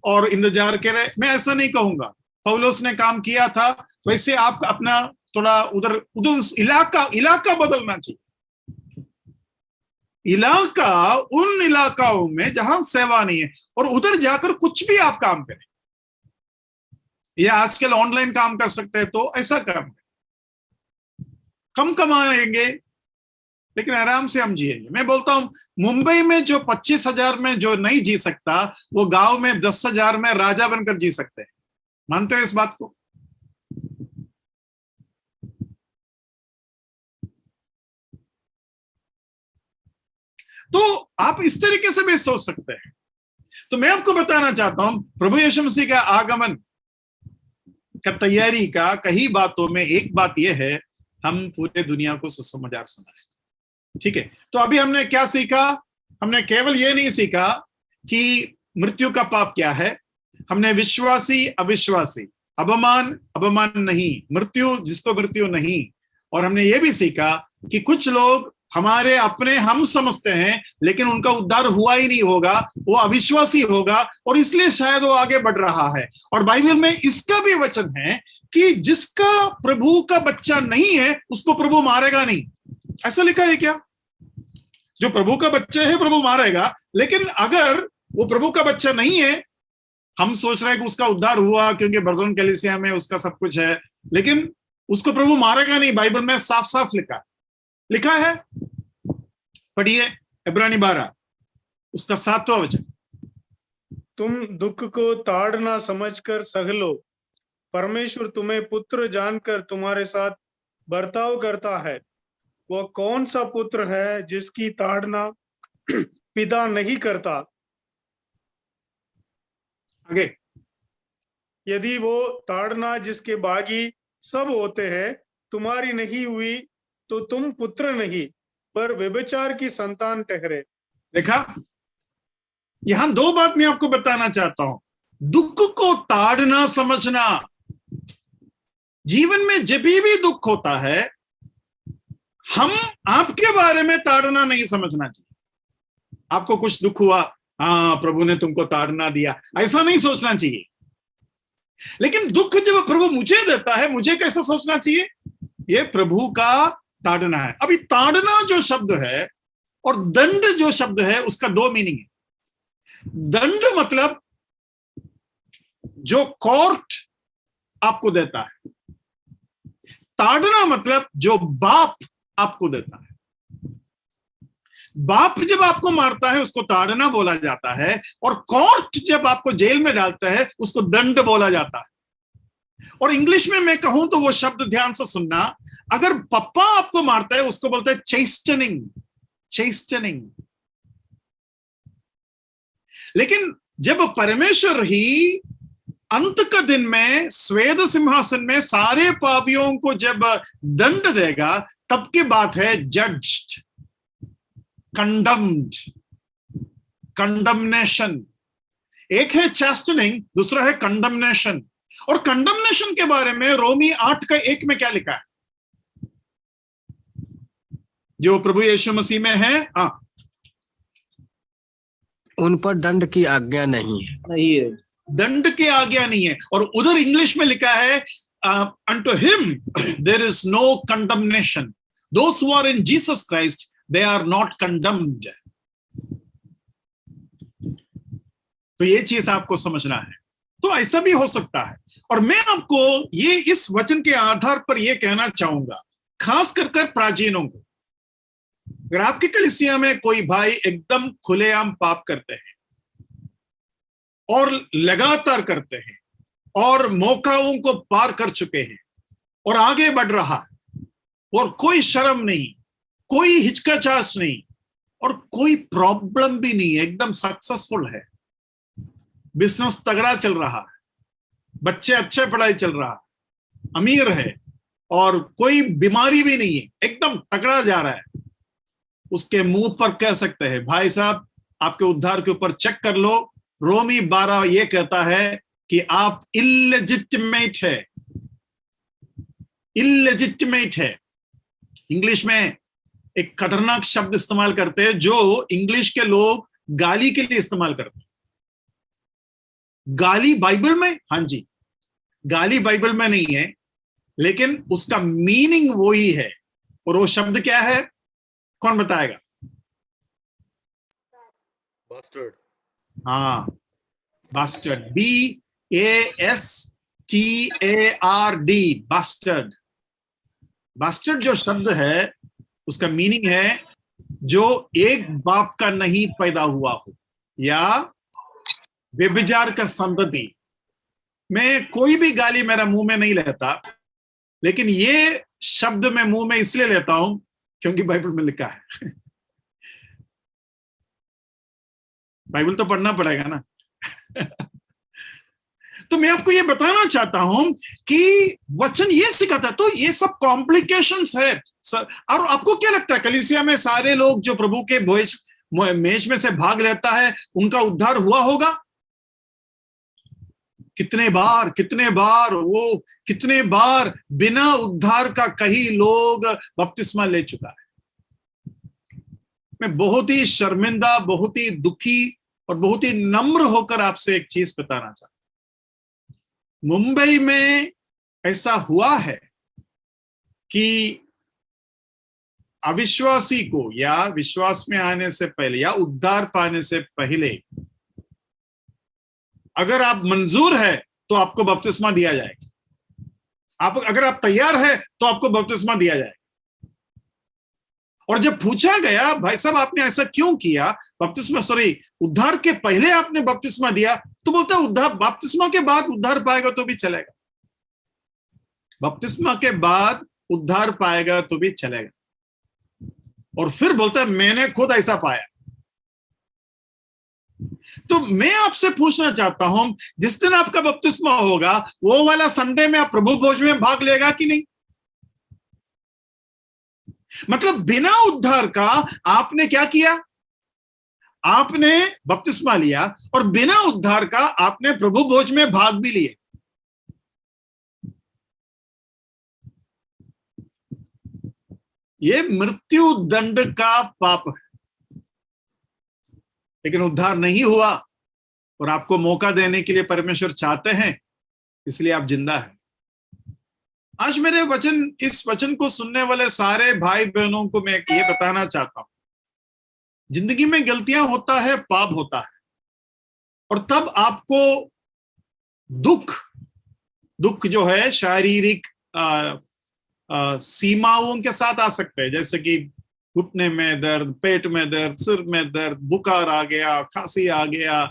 और इंतजार करे। मैं ऐसा नहीं कहूंगा, पौलुस ने काम किया था, वैसे आप अपना थोड़ा उधर इलाका बदलना चाहिए। इलाका उन इलाकाओं में जहां सेवा नहीं है, और उधर जाकर कुछ भी आप काम करें, या आजकल ऑनलाइन काम कर सकते हैं तो ऐसा काम करें। कम कमाएंगे लेकिन आराम से हम जिएंगे। मैं बोलता हूं, मुंबई में जो 25,000 में जो नहीं जी सकता, वो गांव में 10,000 में राजा बनकर जी सकते हैं। मानते हो इस बात को? तो आप इस तरीके से भी सोच सकते हैं। तो मैं आपको बताना चाहता हूं, प्रभु यीशु मसीह का आगमन का तैयारी का कई बातों में एक बात यह है, हम पूरे दुनिया को सुसमाचार सुनाएं। ठीक है, तो अभी हमने क्या सीखा? हमने केवल ये नहीं सीखा कि मृत्यु का पाप क्या है, हमने विश्वासी अविश्वासी, अबमान नहीं, मृत्यु जिसको मृत्यु नहीं, और हमने ये भी सीखा कि कुछ लोग हमारे अपने हम समझते हैं लेकिन उनका उद्धार हुआ ही नहीं होगा, वो अविश्वासी होगा, और इसलिए शायद वो आगे बढ़ रहा है। और बाइबल में इसका भी वचन है कि जिसका प्रभु का बच्चा नहीं है उसको प्रभु मारेगा नहीं। ऐसा लिखा है क्या? जो प्रभु का बच्चा है प्रभु मारेगा, लेकिन अगर वो प्रभु का बच्चा नहीं है, हम सोच रहे हैं कि उसका उद्धार हुआ क्योंकि बर्दोन कलीसिया में उसका सब कुछ है, लेकिन उसको प्रभु मारेगा नहीं। बाइबल में साफ साफ लिखा है। पढ़िए इब्रानी 12 उसका 7वां वचन। तुम दुख को ताड़ना समझकर सह लो, परमेश्वर तुम्हें पुत्र जानकर तुम्हारे साथ बर्ताव करता है। वह कौन सा पुत्र है जिसकी ताड़ना पिता नहीं करता? आगे, यदि वो ताड़ना जिसके बागी सब होते हैं तुम्हारी नहीं हुई, तो तुम पुत्र नहीं पर व्यभिचार की संतान ठहरे। देखा, यहां दो बात मैं आपको बताना चाहता हूं। दुख को ताड़ना समझना, जीवन में जब भी दुख होता है, हम आपके बारे में ताड़ना नहीं समझना चाहिए। आपको कुछ दुख हुआ, हाँ प्रभु ने तुमको ताड़ना दिया, ऐसा नहीं सोचना चाहिए। लेकिन दुख जब प्रभु मुझे देता है, मुझे कैसा सोचना चाहिए? ये प्रभु का ताड़ना है। अभी ताड़ना जो शब्द है और दंड जो शब्द है, उसका दो मीनिंग है। दंड मतलब जो कोर्ट आपको देता है, ताड़ना मतलब जो बाप आपको देता है। बाप जब आपको मारता है उसको ताड़ना बोला जाता है, और कोर्ट जब आपको जेल में डालता है उसको दंड बोला जाता है। और इंग्लिश में मैं कहूं तो वो शब्द ध्यान से सुनना, अगर पप्पा आपको मारता है उसको बोलते हैं चेस्टनिंग। लेकिन जब परमेश्वर ही अंत का दिन में स्वेद सिंहासन में सारे पापियों को जब दंड देगा, तब की बात है जज्ड, कंडम्ड, कंडमनेशन। एक है चैस्टनिंग, दूसरा है कंडमनेशन। और कंडमनेशन के बारे में रोमी 8:1 में क्या लिखा है? जो प्रभु यीशु मसीह में है, हाँ, उन पर दंड की आज्ञा नहीं है। दंड की आज्ञा नहीं है। और उधर इंग्लिश में लिखा है unto him there is no condemnation, those who are in Jesus Christ they are not condemned। तो ये चीज आपको समझना है। तो ऐसा भी हो सकता है। और मैं आपको ये इस वचन के आधार पर ये कहना चाहूंगा, खास कर प्राचीनों को, अगर आपकी कलीसिया में कोई भाई एकदम खुलेआम पाप करते हैं और लगातार करते हैं और मौकाओं को पार कर चुके हैं और आगे बढ़ रहा है और कोई शर्म नहीं, कोई हिचकिचाहट नहीं और कोई प्रॉब्लम भी नहीं है, एकदम सक्सेसफुल है, बिजनेस तगड़ा चल रहा है, बच्चे अच्छे पढ़ाई चल रहा है, अमीर है और कोई बीमारी भी नहीं है, एकदम तगड़ा जा रहा है, उसके मुंह पर कह सकते हैं, भाई साहब आपके उद्धार के ऊपर चेक कर लो, रोमी 12 ये कहता है कि आप इलेजिटिमेट है, इलेजिटिमेट है। इंग्लिश में एक खतरनाक शब्द इस्तेमाल करते हैं जो इंग्लिश के लोग गाली के लिए इस्तेमाल करते हैं। गाली बाइबल में, हाँ जी, गाली बाइबल में नहीं है, लेकिन उसका मीनिंग वही है। और वो शब्द क्या है, कौन बताएगा? बास्टर्ड। हाँ, बास्टर्ड, BASTARD, बास्टर्ड। बास्टर्ड जो शब्द है उसका मीनिंग है जो एक बाप का नहीं पैदा हुआ हो या व्यभिचार का संतति। मैं कोई भी गाली मेरा मुंह में नहीं लेता, लेकिन ये शब्द मैं मुंह में इसलिए लेता हूं क्योंकि बाइबल में लिखा है। बाइबल तो पढ़ना पड़ेगा ना। तो मैं आपको ये बताना चाहता हूं कि वचन ये सिखाता है। तो ये सब कॉम्प्लिकेशंस है। और आपको क्या लगता है, कलीसिया में सारे लोग जो प्रभु के भोज मेज में से भाग लेता है उनका उद्धार हुआ होगा? कितने बार बिना उद्धार का कई लोग बपतिस्मा ले चुका है। मैं बहुत ही शर्मिंदा, बहुत ही दुखी और बहुत ही नम्र होकर आपसे एक चीज बताना चाहता हूं। मुंबई में ऐसा हुआ है कि अविश्वासी को या विश्वास में आने से पहले या उद्धार पाने से पहले अगर आप मंजूर है तो आपको बपतिस्मा दिया जाएगा। अगर आप तैयार है तो आपको बपतिस्मा दिया जाएगा। और जब पूछा गया, भाई साहब आपने ऐसा क्यों किया, उद्धार के पहले आपने बपतिस्मा दिया, तो बोलता उद्धार बपतिस्मा के बाद उद्धार पाएगा तो भी चलेगा, बपतिस्मा के बाद उद्धार पाएगा तो भी चलेगा। और फिर बोलता है मैंने खुद ऐसा पाया। तो मैं आपसे पूछना चाहता हूं, जिस दिन आपका बपतिस्मा होगा वो वाला संडे में आप प्रभु भोज में भाग लेगा कि नहीं? मतलब बिना उद्धार का आपने क्या किया? आपने बपतिस्मा लिया और बिना उद्धार का आपने प्रभु भोज में भाग भी लिए। ये मृत्यु दंड का पाप है। लेकिन उद्धार नहीं हुआ और आपको मौका देने के लिए परमेश्वर चाहते हैं, इसलिए आप जिंदा हैं। आज मेरे इस वचन को सुनने वाले सारे भाई बहनों को मैं ये बताना चाहता हूं, जिंदगी में गलतियां होता है, पाप होता है, और तब आपको दुख जो है शारीरिक सीमाओं के साथ आ सकते हैं, जैसे कि घुटने में दर्द, पेट में दर्द, सिर में दर्द, बुखार आ गया, खांसी आ गया,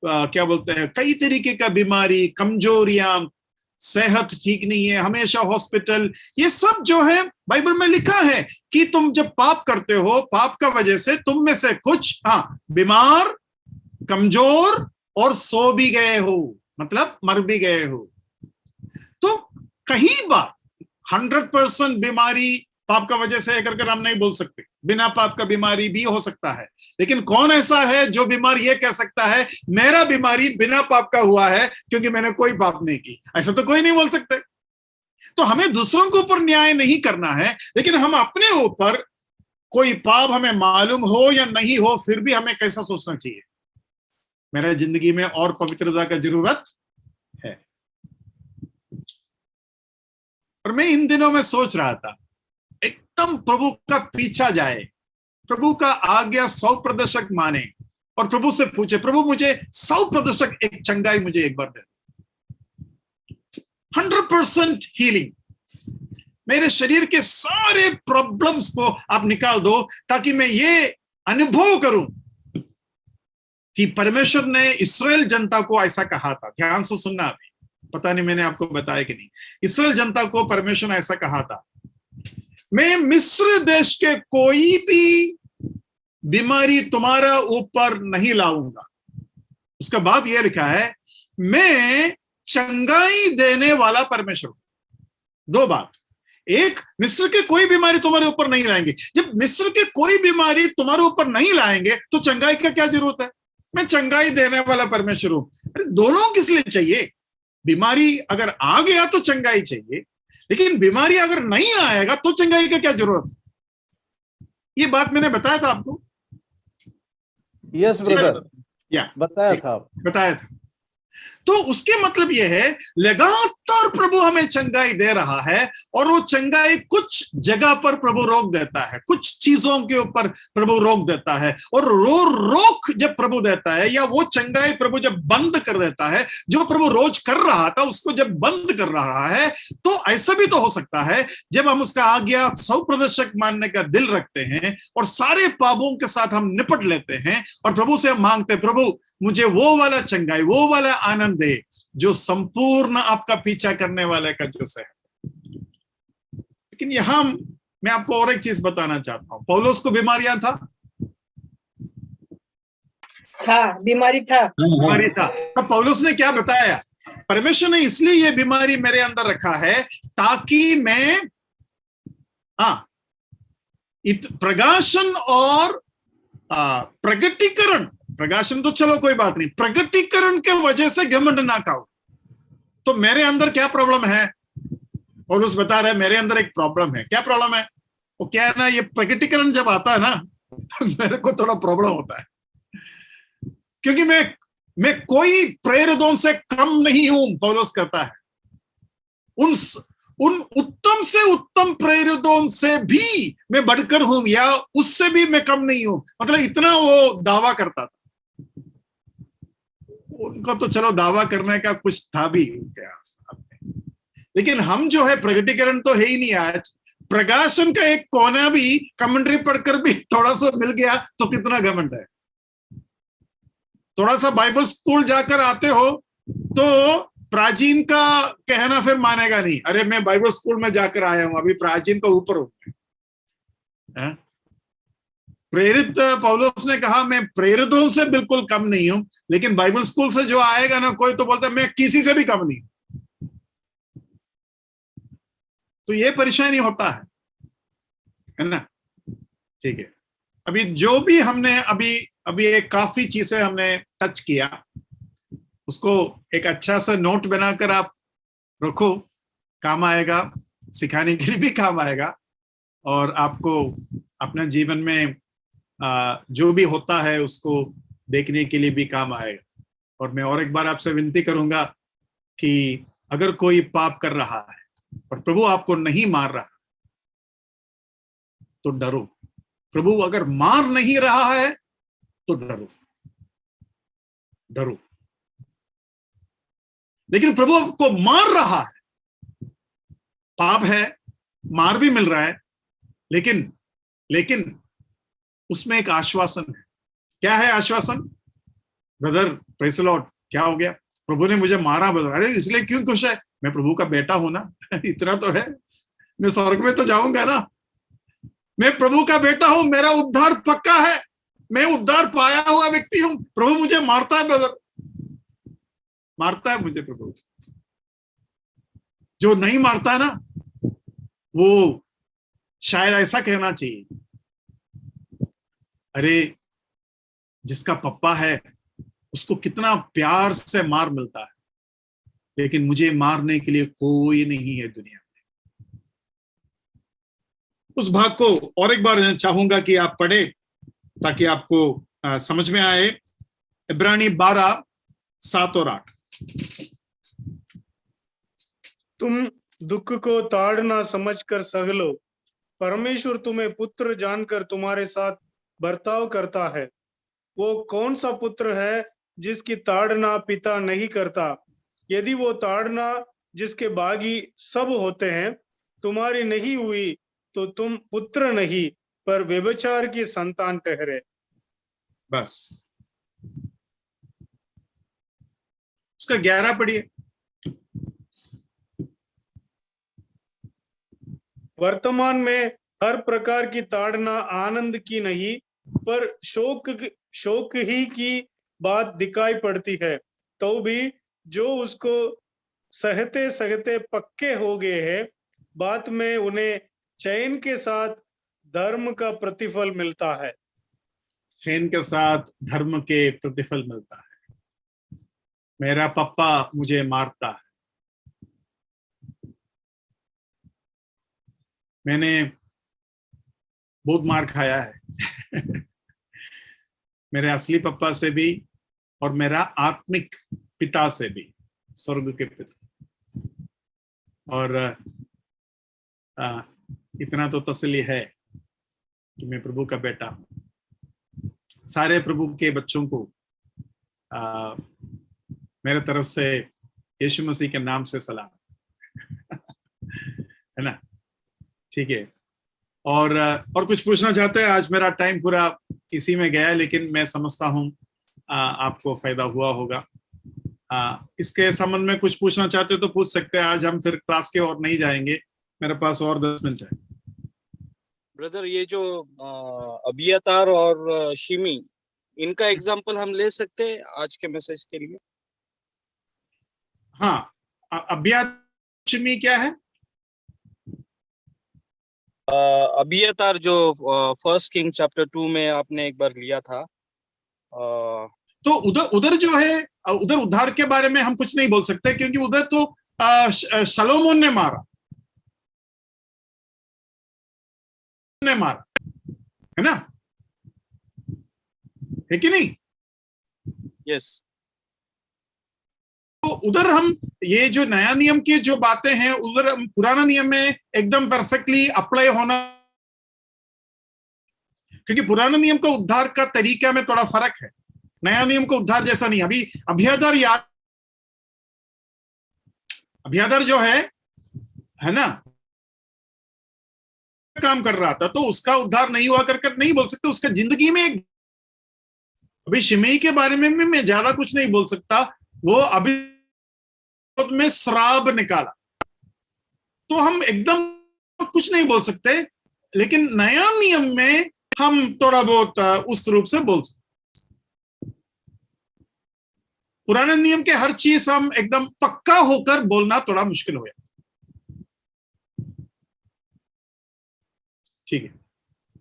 क्या बोलते हैं, कई तरीके का बीमारी, कमजोरियां, सेहत ठीक नहीं है, हमेशा हॉस्पिटल। ये सब जो है बाइबल में लिखा है कि तुम जब पाप करते हो, पाप का वजह से तुम में से कुछ बीमार, कमजोर और सो भी गए हो, मतलब मर भी गए हो। तो कहीं बार 100% बीमारी पाप का वजह से करके हम नहीं बोल सकते, बिना पाप का बीमारी भी हो सकता है। लेकिन कौन ऐसा है जो बीमार ये कह सकता है मेरा बीमारी बिना पाप का हुआ है क्योंकि मैंने कोई पाप नहीं की? ऐसा तो कोई नहीं बोल सकते। तो हमें दूसरों के ऊपर न्याय नहीं करना है, लेकिन हम अपने ऊपर कोई पाप हमें मालूम हो या नहीं हो, फिर भी हमें कैसा सोचना चाहिए, मेरे जिंदगी में और पवित्रता का जरूरत है। और मैं इन दिनों में सोच रहा था, एकदम प्रभु का पीछा जाए, प्रभु का आज्ञा 100% माने और प्रभु से पूछे, प्रभु मुझे 100% एक चंगाई मुझे एक बार दे, 100% हीलिंग, मेरे शरीर के सारे प्रॉब्लम्स को आप निकाल दो, ताकि मैं ये अनुभव करूं कि परमेश्वर ने इस्राएल जनता को ऐसा कहा था। ध्यान से सुनना, अभी पता नहीं मैंने आपको बताया कि नहीं, इस्राएल जनता को परमेश्वर ने ऐसा कहा था, मैं मिस्र देश के कोई भी बीमारी तुम्हारा ऊपर नहीं लाऊंगा। उसका बाद यह लिखा है, मैं चंगाई देने वाला परमेश्वर हूं। दो बात, एक, मिस्र के कोई बीमारी तुम्हारे ऊपर नहीं लाएंगे। जब मिस्र के कोई बीमारी तुम्हारे ऊपर नहीं लाएंगे तो चंगाई का क्या जरूरत है? मैं चंगाई देने वाला परमेश्वर हूं। अरे दोनों किस लिए चाहिए? बीमारी अगर आ गया तो चंगाई चाहिए, लेकिन बीमारी अगर नहीं आएगा तो चंगाई का क्या जरूरत है? ये बात मैंने बताया था आपको। यस ब्रदर, या बताया था। तो उसके मतलब यह है, लगातार प्रभु हमें चंगाई दे रहा है, और वो चंगाई कुछ जगह पर प्रभु रोक देता है, कुछ चीजों के ऊपर प्रभु रोक देता है। और रोक जब प्रभु देता है, या वो चंगाई प्रभु जब बंद कर देता है, जो प्रभु रोज कर रहा था उसको जब बंद कर रहा है, तो ऐसा भी तो हो सकता है जब हम उसका आज्ञा 100% मानने का दिल रखते हैं और सारे पापों के साथ हम निपट लेते हैं और प्रभु से हम मांगते, प्रभु मुझे वो वाला चंगाई, वो वाला आनंद दे जो संपूर्ण आपका पीछा करने वाले का जो है। लेकिन यहां मैं आपको और एक चीज बताना चाहता हूं, पौलुस को बीमारियां था, बीमारी था। तब पौलुस ने क्या बताया? परमेश्वर ने इसलिए ये बीमारी मेरे अंदर रखा है ताकि मैं प्रकाशन और प्रकाशन तो चलो कोई बात नहीं, प्रगटीकरण के वजह से घमंड ना खाओ। तो मेरे अंदर क्या प्रॉब्लम है? पौलुस बता रहे मेरे अंदर एक प्रॉब्लम है। क्या प्रॉब्लम है? वो क्या है ना, ये प्रगटीकरण जब आता है ना तो मेरे को थोड़ा प्रॉब्लम होता है, क्योंकि मैं कोई प्रेरितों से कम नहीं हूं। पौलुस कहता है उन उत्तम से उत्तम प्रेरितों से भी मैं बढ़कर हूं, या उससे भी मैं कम नहीं हूं। मतलब इतना वो दावा करता था। उनका तो चलो दावा करने का कुछ था भी उनके आस, लेकिन हम जो है प्रगटीकरण तो है ही नहीं। आज प्रकाशन का एक कोना भी कमेंट्री पढ़कर भी थोड़ा सा मिल गया तो कितना घमंड है। थोड़ा सा बाइबल स्कूल जाकर आते हो तो प्राचीन का कहना फिर मानेगा नहीं, अरे मैं बाइबल स्कूल में जाकर आया हूं, अभी प्राचीन का ऊपर हूं। प्रेरित पौलुस ने कहा मैं प्रेरितों से बिल्कुल कम नहीं हूं, लेकिन बाइबल स्कूल से जो आएगा ना कोई तो बोलता है मैं किसी से भी कम नहीं हूं। तो ये परेशानी होता है ना? ठीक है, अभी जो भी हमने अभी एक काफी चीजें हमने टच किया, उसको एक अच्छा सा नोट बनाकर आप रखो, काम आएगा, सिखाने के लिए भी काम आएगा, और आपको अपने जीवन में जो भी होता है उसको देखने के लिए भी काम आएगा। और मैं और एक बार आपसे विनती करूंगा कि अगर कोई पाप कर रहा है और प्रभु आपको नहीं मार रहा तो डरो। प्रभु अगर मार नहीं रहा है तो डरो। लेकिन प्रभु आपको मार रहा है, पाप है, मार भी मिल रहा है, लेकिन उसमें एक आश्वासन है। क्या है आश्वासन? ब्रदर प्रेज़ द लॉर्ड, क्या हो गया? प्रभु ने मुझे मारा ब्रदर। अरे इसलिए क्यों खुश है? मैं प्रभु का बेटा हूं ना। इतना तो है, मैं स्वर्ग में तो जाऊंगा ना। मैं प्रभु का बेटा हूं, मेरा उद्धार पक्का है, मैं उद्धार पाया हुआ व्यक्ति हूं। प्रभु मुझे मारता है ब्रदर, मारता है मुझे प्रभु। जो नहीं मारता है ना, वो शायद ऐसा कहना चाहिए, अरे जिसका पप्पा है उसको कितना प्यार से मार मिलता है, लेकिन मुझे मारने के लिए कोई नहीं है दुनिया में। उस भाग को और एक बार चाहूंगा कि आप पढ़े ताकि आपको समझ में आए। इब्रानी 12:7 और 8। तुम दुख को ताड़ना समझकर सह लो, परमेश्वर तुम्हें पुत्र जानकर तुम्हारे साथ बर्ताव करता है। वो कौन सा पुत्र है जिसकी ताड़ना पिता नहीं करता? यदि वो ताड़ना जिसके बागी सब होते हैं तुम्हारी नहीं हुई तो तुम पुत्र नहीं पर व्यभिचार की संतान ठहरे। बस उसका 11 पढ़िए। वर्तमान में हर प्रकार की ताड़ना आनंद की नहीं पर शोक ही की बात दिखाई पड़ती है, तो भी जो उसको सहते सहते पक्के हो गए हैं, बात में उन्हें चैन के साथ धर्म का प्रतिफल मिलता है। चैन के साथ धर्म के प्रतिफल मिलता है। मेरा पप्पा मुझे मारता है, मैंने बहुत मार खाया है मेरे असली पप्पा से भी और मेरा आत्मिक पिता से भी, स्वर्ग के पिता। और इतना तो तसल्ली है कि मैं प्रभु का बेटा हूं। सारे प्रभु के बच्चों को मेरे तरफ से यीशु मसीह के नाम से सलाम है ना? ठीक है। और कुछ पूछना चाहते हैं? आज मेरा टाइम पूरा इसी में गया, लेकिन मैं समझता हूं आपको फायदा हुआ होगा। इसके संबंध में कुछ पूछना चाहते हो तो पूछ सकते हैं। आज हम फिर क्लास के और नहीं जाएंगे, मेरे पास और 10 मिनट है। ब्रदर, ये जो अबियातार और शिमी, इनका एग्जाम्पल हम ले सकते हैं आज के मैसेज के लिए? हाँ, अबियातार शिमी क्या है? अबियातार जो 1 किंग चैप्टर 2 में आपने एक बार लिया था, तो उधर जो है, उधर उद्धार के बारे में हम कुछ नहीं बोल सकते, क्योंकि उधर तो शलोमोन ने मारा है ना, है कि नहीं? यस। तो उधर हम ये जो नया नियम की जो बातें हैं, उधर हम पुराना नियम में एकदम परफेक्टली अप्लाई होना, क्योंकि पुराना नियम का उद्धार का तरीका में थोड़ा फर्क है, नया नियम का उद्धार जैसा नहीं। अभी अबियातार जो है ना, काम कर रहा था, तो उसका उद्धार नहीं हुआ कर नहीं बोल सकते। उसका जिंदगी में अभी शिमेई के बारे में मैं ज्यादा कुछ नहीं बोल सकता। वो अभी में श्राप निकाला, तो हम एकदम कुछ नहीं बोल सकते, लेकिन नया नियम में हम थोड़ा बहुत उस रूप से बोल सकते। पुराने नियम के हर चीज हम एकदम पक्का होकर बोलना थोड़ा मुश्किल हो जाता। ठीक है,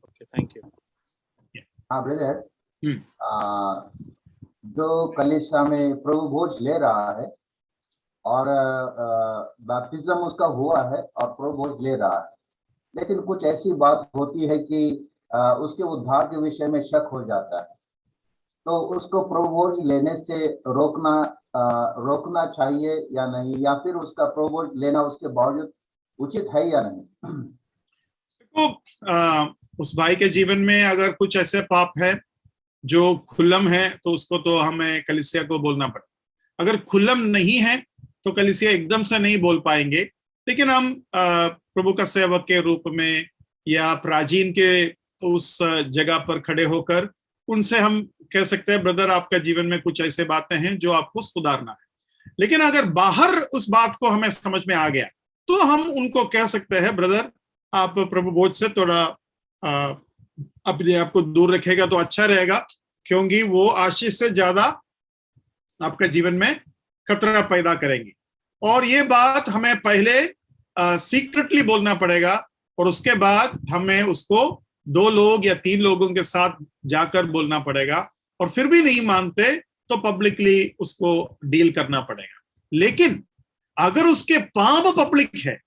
ओके, थैंक यू। हाँ ब्रदर, जो कलीसिया में प्रभु भोज ले रहा है और बैप्टिज्म उसका हुआ है और प्रभु भोज ले रहा है, लेकिन कुछ ऐसी बात होती है कि उसके उद्धार के विषय में शक हो जाता है, तो उसको प्रभु भोज लेने से रोकना चाहिए या नहीं, या फिर उसका प्रभु भोज लेना उसके बावजूद उचित है या नहीं? देखो, उस भाई के जीवन में अगर कुछ ऐसे पाप है जो खुल्लम है, तो उसको तो हमें कलीसिया को बोलना पड़ेगा। अगर खुल्लम नहीं है तो कलीसिया एकदम से नहीं बोल पाएंगे, लेकिन हम प्रभु का सेवक के रूप में या प्राचीन के उस जगह पर खड़े होकर उनसे हम कह सकते हैं, ब्रदर आपका जीवन में कुछ ऐसे बातें हैं जो आपको सुधारना है। लेकिन अगर बाहर उस बात को हमें समझ में आ गया, तो हम उनको कह सकते हैं, ब्रदर आप प्रभु भोज से थोड़ा अपने आप को दूर रखेगा तो अच्छा रहेगा, क्योंकि वो आशीष से ज्यादा आपका जीवन में खतरा पैदा करेंगी। और ये बात हमें पहले सीक्रेटली बोलना पड़ेगा, और उसके बाद हमें उसको 2 लोग या 3 लोगों के साथ जाकर बोलना पड़ेगा, और फिर भी नहीं मानते तो पब्लिकली उसको डील करना पड़ेगा। लेकिन अगर उसके पाप पब्लिक है,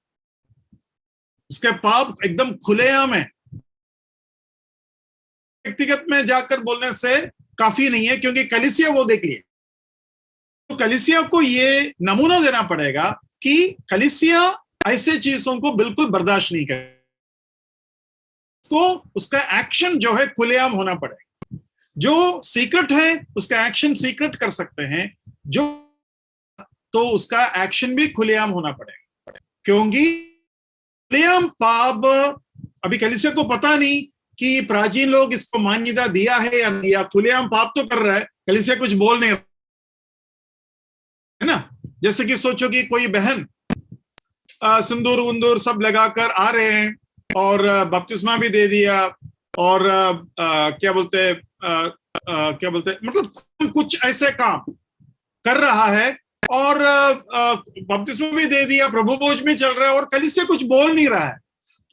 उसके पाप एकदम खुलेआम है। व्यक्तिगत में जाकर बोलने से काफी नहीं है, क्योंकि कलीसिया वो देख लिए। तो कलीसिया को ये नमूना देना पड़ेगा कि कलीसिया ऐसे चीजों को बिल्कुल बर्दाश्त नहीं करे, तो उसका एक्शन जो है खुलेआम होना पड़ेगा। जो सीक्रेट है उसका एक्शन सीक्रेट कर सकते हैं, जो तो उसका एक्शन भी खुलेआम होना पड़ेगा, क्योंकि खुलेआम पाप अभी कलीसिया को पता नहीं कि प्राचीन लोग इसको मान्यता दिया है या नहीं, या खुलेआम पाप तो कर रहा है, कलीसिया कुछ बोल नहीं, है ना। जैसे कि सोचो कि कोई बहन सिंदूर वंदूर सब लगाकर आ रहे हैं और बपतिस्मा भी दे दिया और क्या बोलते मतलब कुछ ऐसे काम कर रहा है और बपतिस्मा भी दे दिया, प्रभु भोज भी चल रहा है और कलीसिया कुछ बोल नहीं रहा है,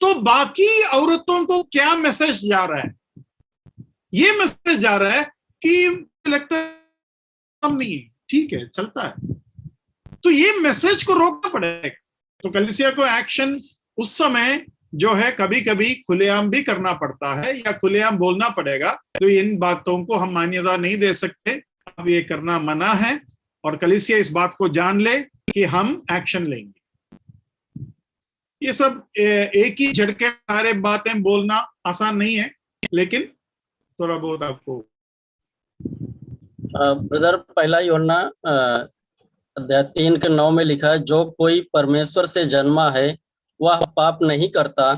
तो बाकी औरतों को क्या मैसेज जा रहा है? ये मैसेज जा रहा है कि लगता है हम नहीं है, ठीक है चलता है, तो ये मैसेज को रोकना पड़ेगा। तो कलीसिया को एक्शन उस समय जो है कभी कभी खुलेआम भी करना पड़ता है या खुलेआम बोलना पड़ेगा। तो इन बातों को हम मान्यता नहीं दे सकते, अब ये करना मना है और कलीसिया इस बात को जान ले कि हम एक्शन लेंगे। ये सब एक ही झटके सारे बातें बोलना आसान नहीं है, लेकिन थोड़ा बहुत आपको ब्रदर पहला यूहन्ना अध्याय 3:9 में लिखा है, जो कोई परमेश्वर से जन्मा है वह पाप नहीं करता,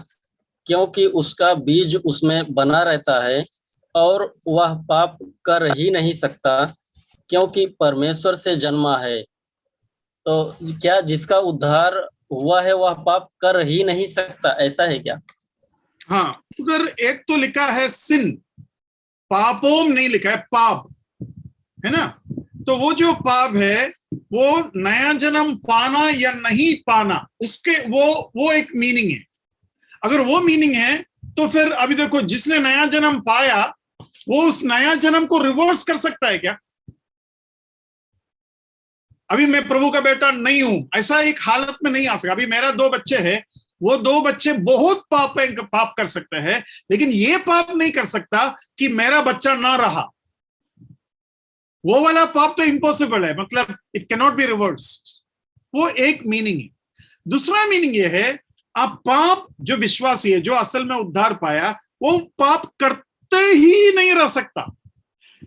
क्योंकि उसका बीज उसमें बना रहता है, और वह पाप कर ही नहीं सकता क्योंकि परमेश्वर से जन्मा है। तो क्या जिसका उद्धार हुआ है वह पाप कर ही नहीं सकता, ऐसा है क्या? हाँ, उधर एक तो लिखा है सिन, पापोम नहीं लिखा है, पाप है ना। तो वो जो पाप है वो नया जन्म पाना या नहीं पाना, उसके वो एक मीनिंग है। अगर वो मीनिंग है तो फिर अभी देखो, जिसने नया जन्म पाया वो उस नया जन्म को रिवर्स कर सकता है क्या? अभी मैं प्रभु का बेटा नहीं हूं, ऐसा एक हालत में नहीं आ सकता। अभी मेरा 2 बच्चे हैं, वो 2 बच्चे बहुत पाप कर सकते हैं, लेकिन ये पाप नहीं कर सकता कि मेरा बच्चा ना रहा। वो वाला पाप तो इम्पॉसिबल है, मतलब it can not be reversed. वो एक मीनिंग है। दूसरा मीनिंग ये है, आप पाप जो विश्वासी है, जो असल में उद्धार पाया, वो पाप करते ही नहीं रह सकता,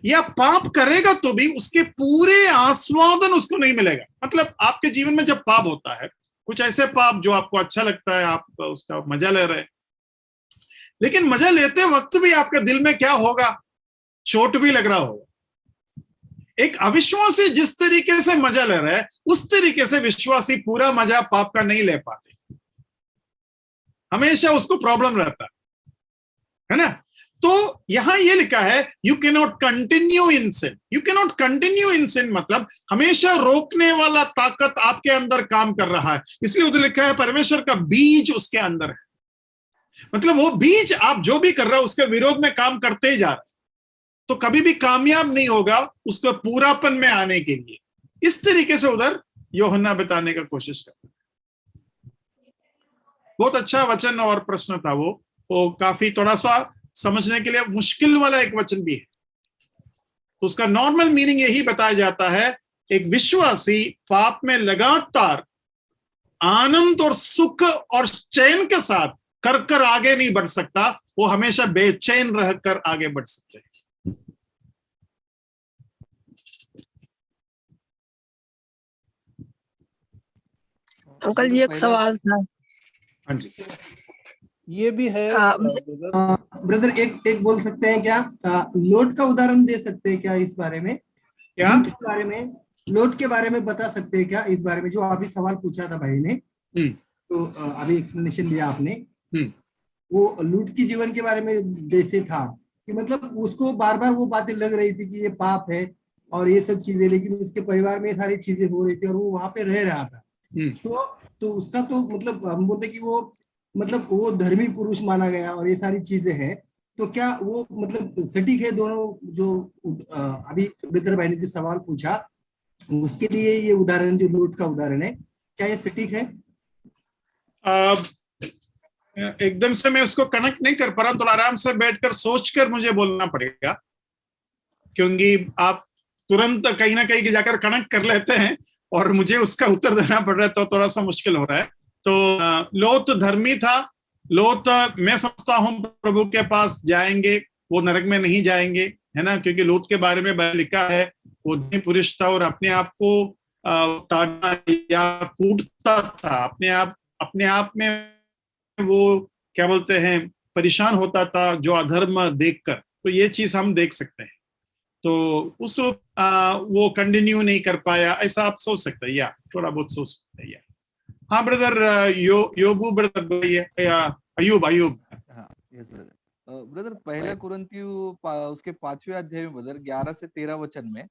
या पाप करेगा तो भी उसके पूरे आस्वादन उसको नहीं मिलेगा। मतलब आपके जीवन में जब पाप होता है, कुछ ऐसे पाप जो आपको अच्छा लगता है, आप उसका मजा ले रहे हैं, लेकिन मजा लेते वक्त भी आपके दिल में क्या होगा? चोट भी लग रहा होगा। एक अविश्वासी जिस तरीके से मजा ले रहा है, उस तरीके से विश्वासी पूरा मजा पाप का नहीं ले पाते, हमेशा उसको प्रॉब्लम रहता है ना। तो यहां ये लिखा है, you can not continue in sin. You can not continue in sin मतलब हमेशा रोकने वाला ताकत आपके अंदर काम कर रहा है, इसलिए उधर लिखा है परमेश्वर का बीज उसके अंदर है। मतलब वो बीज आप जो भी कर रहे हो उसके विरोध में काम करते ही जा रहे, तो कभी भी कामयाब नहीं होगा उसको पूरापन में आने के लिए। इस तरीके से उधर यूहन्ना बताने का कोशिश करता है। बहुत अच्छा वचन और प्रश्न था वो काफी थोड़ा सा समझने के लिए मुश्किल वाला एक वचन भी है। तो उसका नॉर्मल मीनिंग यही बताया जाता है, एक विश्वासी पाप में लगातार आनंद और सुख और चैन के साथ कर आगे नहीं बढ़ सकता, वो हमेशा बेचैन रहकर आगे बढ़ सकते हैं। अंकल जी एक सवाल था। हाँ जी, ये भी है ब्रदर, एक बोल सकते हैं क्या? लोट का उदाहरण दे सकते हैं क्या इस बारे में? क्या लोट के बारे में बता सकते हैं क्या इस बारे में, जो अभी सवाल पूछा था भाई ने, तो अभी एक्सप्लेनेशन दिया आपने, वो लूट की जीवन के बारे में जैसे था कि मतलब उसको बार बार वो बातें लग रही थी कि ये पाप है और ये सब चीजें, लेकिन उसके परिवार में सारी चीजें हो रही थी और वो वहां पे रह रहा था। तो उसका तो मतलब हम बोलते कि वो मतलब वो धर्मी पुरुष माना गया और ये सारी चीजें हैं। तो क्या वो मतलब सटीक है दोनों जो अभी ब्रदर भाई ने जो सवाल पूछा उसके लिए ये उदाहरण जो लोट का उदाहरण है, क्या ये सटीक है? एकदम से मैं उसको कनेक्ट नहीं कर पा रहा, थोड़ा आराम से बैठकर सोचकर मुझे बोलना पड़ेगा, क्योंकि आप तुरंत कहीं ना कहीं जाकर कनेक्ट कर लेते हैं और मुझे उसका उत्तर देना पड़ रहा है, तो थोड़ा सा मुश्किल हो रहा है। तो लोत धर्मी था। लोत, मैं समझता हूं प्रभु के पास जाएंगे, वो नरक में नहीं जाएंगे, है ना, क्योंकि लोत के बारे में लिखा है वो पुरुष था और अपने आप को ताड़ना या कूटता था, अपने आप में वो क्या बोलते हैं, परेशान होता था जो अधर्म देखकर। तो ये चीज हम देख सकते हैं। तो उस वो कंटिन्यू नहीं कर पाया, ऐसा आप सोच सकते हैं, या थोड़ा बहुत सोच सकते हैं। हाँ ब्रदर, योबू ब्रदर या अयूब। हाँ, यस ब्रदर। ब्रदर पहला कुरिन्थियों उसके 5वें अध्याय में ब्रदर 11 से 13 वचन में,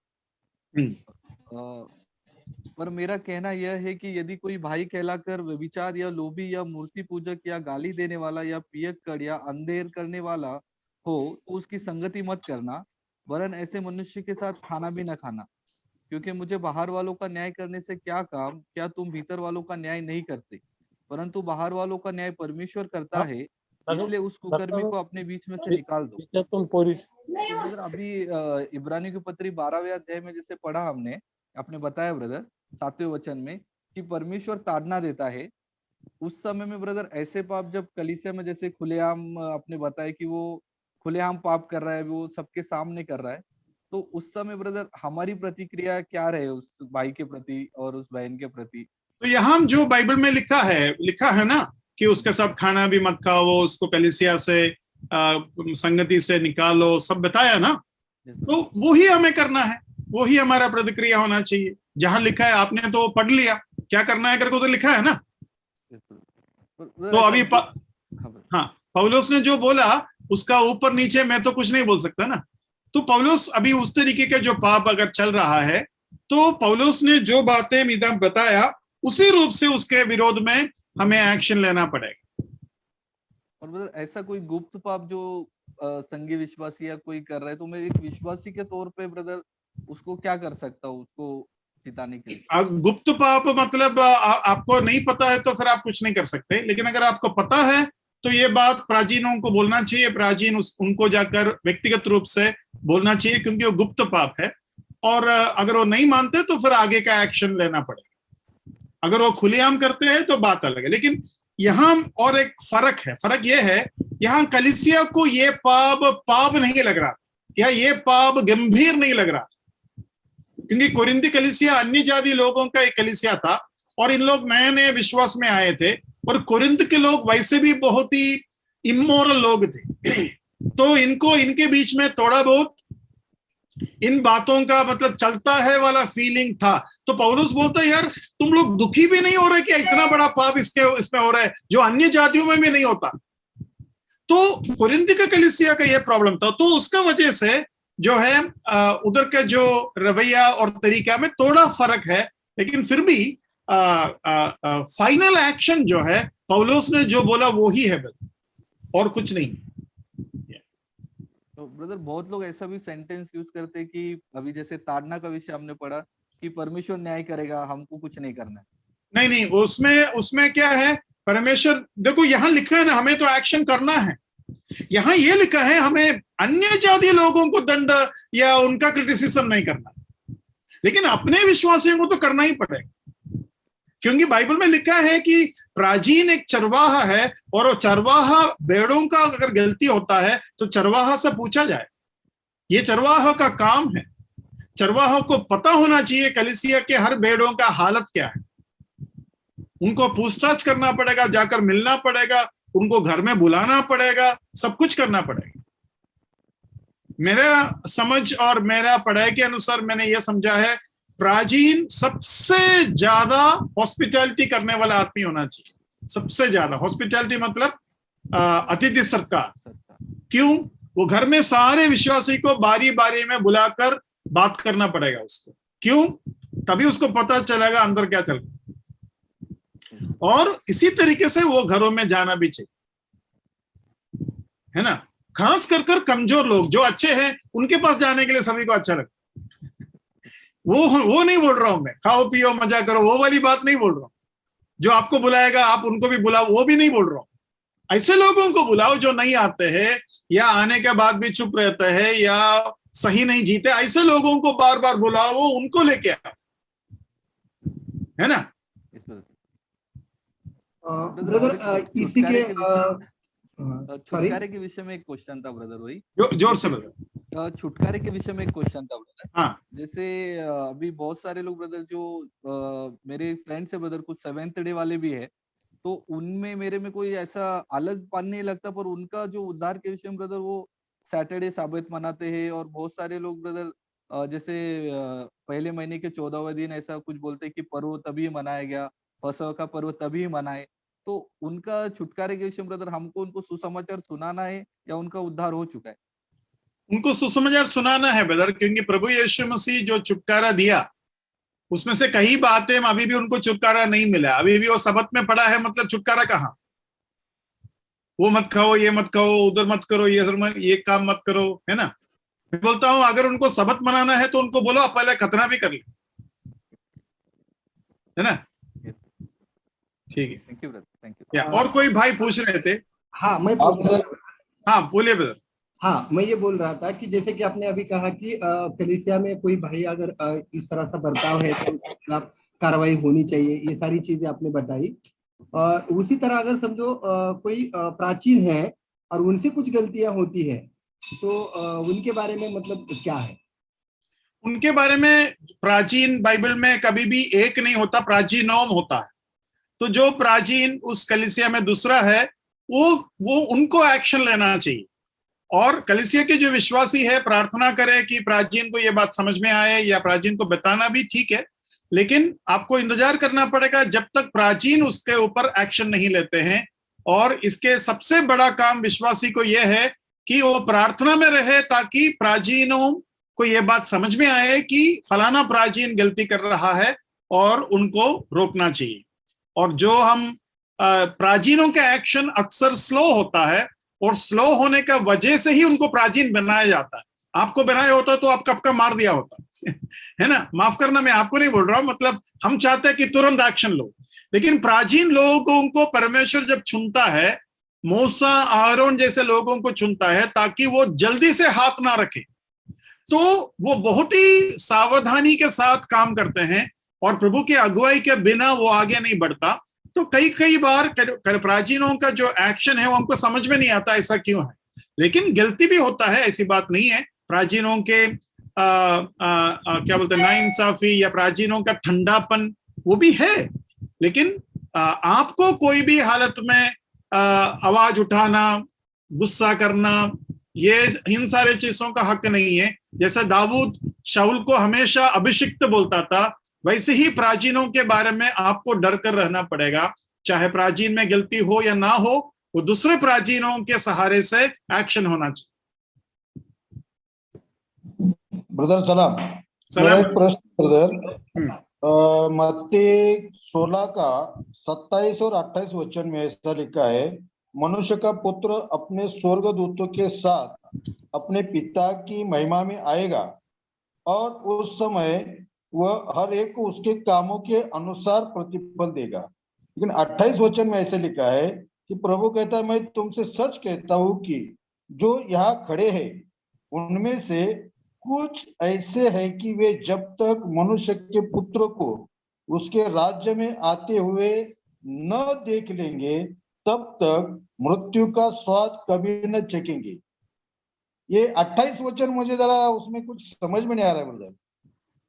पर मेरा कहना यह है कि यदि कोई भाई कहलाकर व्यभिचार या लोभी या मूर्ति पूजक या गाली देने वाला या पियक्कड़ या अंधेर करने वाला हो तो उसकी संगति मत करना, वरन ऐसे मनुष्य के साथ खाना भी न खाना, क्योंकि मुझे बाहर वालों का न्याय करने से क्या काम? क्या तुम भीतर वालों का न्याय नहीं करते? परंतु बाहर वालों का न्याय परमेश्वर करता है, इसलिए उस कुकर्मी को अपने बीच में से निकाल दो। तो ब्रदर अभी इब्रानियों की पत्री 12वें अध्याय में जैसे पढ़ा हमने, आपने बताया ब्रदर 7वें वचन में कि परमेश्वर ताड़ना देता है। उस समय में ब्रदर ऐसे पाप जब कलीसिया में जैसे खुलेआम आपने बताया कि वो खुलेआम पाप कर रहा है, वो सबके सामने कर रहा है, तो उस समय ब्रदर हमारी प्रतिक्रिया क्या रहे उस भाई के प्रति और उस बहन के प्रति? तो यहाँ जो बाइबल में लिखा है ना कि उसके साथ खाना भी मत खाओ, उसको कलीसिया से संगति से निकालो, सब बताया ना। तो वो ही हमें करना है, वो ही हमारा प्रतिक्रिया होना चाहिए। जहां लिखा है आपने तो पढ़ लिया, क्या करना है करके तो लिखा है ना। तो अभी हाँ, पौलुस ने जो बोला उसका ऊपर नीचे मैं तो कुछ नहीं बोल सकता ना। तो पौलुस अभी उस तरीके का जो पाप अगर चल रहा है, तो पौलुस ने जो बातें मीदा बताया उसी रूप से उसके विरोध में हमें एक्शन लेना पड़ेगा। और ब्रदर ऐसा कोई गुप्त पाप जो संघी विश्वासी या कोई कर रहा है, तो मैं एक विश्वासी के तौर पे ब्रदर उसको क्या कर सकता हूँ उसको जिताने के लिए? गुप्त पाप मतलब आपको नहीं पता है तो फिर आप कुछ नहीं कर सकते, लेकिन अगर आपको पता है तो ये बात प्राचीनों को बोलना चाहिए, प्राचीन उनको जाकर व्यक्तिगत रूप से बोलना चाहिए, क्योंकि वो गुप्त पाप है। और अगर वो नहीं मानते तो फिर आगे का एक्शन लेना पड़ेगा। अगर वो खुलेआम करते हैं तो बात अलग है। लेकिन यहाँ और एक फर्क है, फर्क ये है, यहाँ कलीसिया को ये पाप नहीं लग रहा, या ये पाप गंभीर नहीं लग रहा, क्योंकि कोरिन्थी कलीसिया अन्य जाति लोगों का एक कलीसिया था और इन लोग नए नए विश्वास में आए थे, और कोरिन्थ के लोग वैसे भी बहुत ही इमोरल लोग थे। तो इनको इनके बीच में थोड़ा बहुत इन बातों का मतलब चलता है वाला फीलिंग था। तो पौलुस बोलता है यार तुम लोग दुखी भी नहीं हो रहे कि इतना बड़ा पाप इसमें हो रहा है जो अन्य जातियों में भी नहीं होता। तो कोरिन्थ का कलीसिया का ये प्रॉब्लम था। तो उसका वजह से जो है उधर का जो रवैया और तरीका में थोड़ा फर्क है, लेकिन फिर भी फाइनल एक्शन जो है पौलुस ने जो बोला वो ही है, और कुछ नहीं। तो ब्रदर बहुत लोग ऐसा भी सेंटेंस यूज करते हैं कि अभी जैसे ताड़ना का विषय हमने पढ़ा कि परमेश्वर न्याय करेगा, हमको कुछ नहीं करना है। नहीं, उसमें क्या है, परमेश्वर देखो यहाँ लिखा है ना, हमें तो एक्शन करना है। यहाँ ये लिखा है हमें अन्य जाति लोगों को दंड या उनका क्रिटिसिज्म नहीं करना, लेकिन अपने विश्वासियों को तो करना ही पड़ेगा, क्योंकि बाइबल में लिखा है कि प्राचीन एक चरवाहा है और वो चरवाहा भेड़ों का अगर गलती होता है तो चरवाहा से पूछा जाए। ये चरवाहा का काम है। चरवाहा को पता होना चाहिए कलीसिया के हर भेड़ों का हालत क्या है। उनको पूछताछ करना पड़ेगा, जाकर मिलना पड़ेगा, उनको घर में बुलाना पड़ेगा, सब कुछ करना पड़ेगा। मेरा समझ और मेरा पढ़ाई के अनुसार मैंने यह समझा है प्राचीन सबसे ज्यादा हॉस्पिटैलिटी करने वाला आदमी होना चाहिए। सबसे ज्यादा हॉस्पिटैलिटी मतलब अतिथि सत्कार। क्यों? वो घर में सारे विश्वासी को बारी बारी में बुलाकर बात करना पड़ेगा उसको। क्यों? तभी उसको पता चलेगा अंदर क्या चल रहा। और इसी तरीके से वो घरों में जाना भी चाहिए, है ना। खास कर कमजोर लोग जो अच्छे हैं उनके पास जाने के लिए सभी को अच्छा लगता। वो नहीं बोल रहा हूं मैं, खाओ पियो मजा करो वो वाली बात नहीं बोल रहा हूं। जो आपको बुलाएगा आप उनको भी बुलाओ, वो भी नहीं बोल रहा हूं। ऐसे लोगों को बुलाओ जो नहीं आते हैं या आने के बाद भी चुप रहते हैं या सही नहीं जीते, ऐसे लोगों को बार बार बुलाओ, उनको लेके आओ, है ना। ब्रदर इसी के छुटकारे के विषय में एक क्वेश्चन था ब्रदर, वही जोर से ब्रदर। छुटकारे के विषय में एक क्वेश्चन था ब्रदर। हाँ, जैसे अभी बहुत सारे लोग ब्रदर जो मेरे फ्रेंड्स है ब्रदर, कुछ 7th डे वाले भी है, तो उनमें मेरे में कोई ऐसा अलग पन नहीं लगता, पर उनका जो उद्धार के विषय में ब्रदर वो सैटरडे साबित मनाते हैं। और बहुत सारे लोग ब्रदर जैसे पहले महीने के 14वें दिन ऐसा कुछ बोलते हैं कि पर्व तभी मनाया गया, फसह का पर्व तभी मनाए। तो उनका छुटकारे के विषय में ब्रदर हमको उनको सुसमाचार सुनाना है या उनका उद्धार हो चुका है? उनको सुसमाचार सुनाना है ब्रदर, क्योंकि प्रभु यीशु मसीह जो छुटकारा दिया उसमें से कई बातें अभी भी उनको छुटकारा नहीं मिला। अभी भी वो सबत में पड़ा है, मतलब छुटकारा कहाँ? वो मत खाओ, ये मत खाओ, उधर मत करो, ये काम मत करो, है ना। मैं बोलता हूं अगर उनको सबत मनाना है तो उनको बोलो आप पहले खतना भी कर ले, है ना। ठीक है, thank you brother, thank you. और कोई भाई पूछ रहे थे? हाँ मैं हाँ बोलिए ब्रदर। हाँ मैं ये बोल रहा था कि जैसे कि आपने अभी कहा कि कलीसिया में कोई भाई अगर इस तरह से बर्ताव है तो उसके खिलाफ कार्रवाई होनी चाहिए, ये सारी चीजें आपने बताई। और उसी तरह अगर समझो कोई प्राचीन है और उनसे कुछ गलतियां होती है तो उनके बारे में मतलब क्या है? उनके बारे में प्राचीन बाइबल में कभी भी एक नहीं होता, प्राचीनोम होता है। तो जो प्राचीन उस कलीसिया में दूसरा है वो उनको एक्शन लेना चाहिए। और कलीसिया के जो विश्वासी है प्रार्थना करे कि प्राचीन को ये बात समझ में आए, या प्राचीन को बताना भी ठीक है, लेकिन आपको इंतजार करना पड़ेगा जब तक प्राचीन उसके ऊपर एक्शन नहीं लेते हैं। और इसके सबसे बड़ा काम विश्वासी को यह है कि वो प्रार्थना में रहे ताकि प्राचीनों को ये बात समझ में आए कि फलाना प्राचीन गलती कर रहा है और उनको रोकना चाहिए। और जो हम प्राचीनों का एक्शन अक्सर स्लो होता है, और स्लो होने का वजह से ही उनको प्राचीन बनाया जाता है। आपको बनाया होता तो आप कब का मार दिया होता है ना। माफ करना, मैं आपको नहीं बोल रहा हूं, मतलब हम चाहते हैं कि तुरंत एक्शन लो। लेकिन प्राचीन लोगों को परमेश्वर जब चुनता है, मूसा आरोन जैसे लोगों को चुनता है ताकि वो जल्दी से हाथ ना रखे, तो वो बहुत ही सावधानी के साथ काम करते हैं और प्रभु की अगुवाई के बिना वो आगे नहीं बढ़ता। तो कई बार प्राचीनों का जो एक्शन है वो हमको समझ में नहीं आता ऐसा क्यों है, लेकिन गलती भी होता है, ऐसी बात नहीं है। प्राचीनों के क्या बोलते हैं, नाइंसाफी या प्राचीनों का ठंडापन वो भी है, लेकिन आपको कोई भी हालत में आवाज उठाना, गुस्सा करना, ये इन सारे चीजों का हक नहीं है। जैसे दाऊद शाऊल को हमेशा अभिषिक्त बोलता था, वैसे ही प्राचीनों के बारे में आपको डर कर रहना पड़ेगा। चाहे प्राचीन में गलती हो या ना हो, वो दूसरे प्राचीनों के सहारे से एक्शन होना चाहिए। ब्रदर सलाम। सलाम। एक प्रश्न ब्रदर, मत्ती 16 का 27 और 28 वचन में ऐसा लिखा है, मनुष्य का पुत्र अपने स्वर्गदूतों के साथ अपने पिता की महिमा में आएगा और उस समय वह हर एक को उसके कामों के अनुसार प्रतिफल देगा। लेकिन 28 वचन में ऐसे लिखा है कि प्रभु कहता है, मैं तुमसे सच कहता हूं कि जो यहाँ खड़े हैं उनमें से कुछ ऐसे हैं कि वे जब तक मनुष्य के पुत्र को उसके राज्य में आते हुए न देख लेंगे तब तक मृत्यु का स्वाद कभी न चखेंगे। ये 28 वचन मुझे जरा उसमें कुछ समझ में नहीं आ रहा है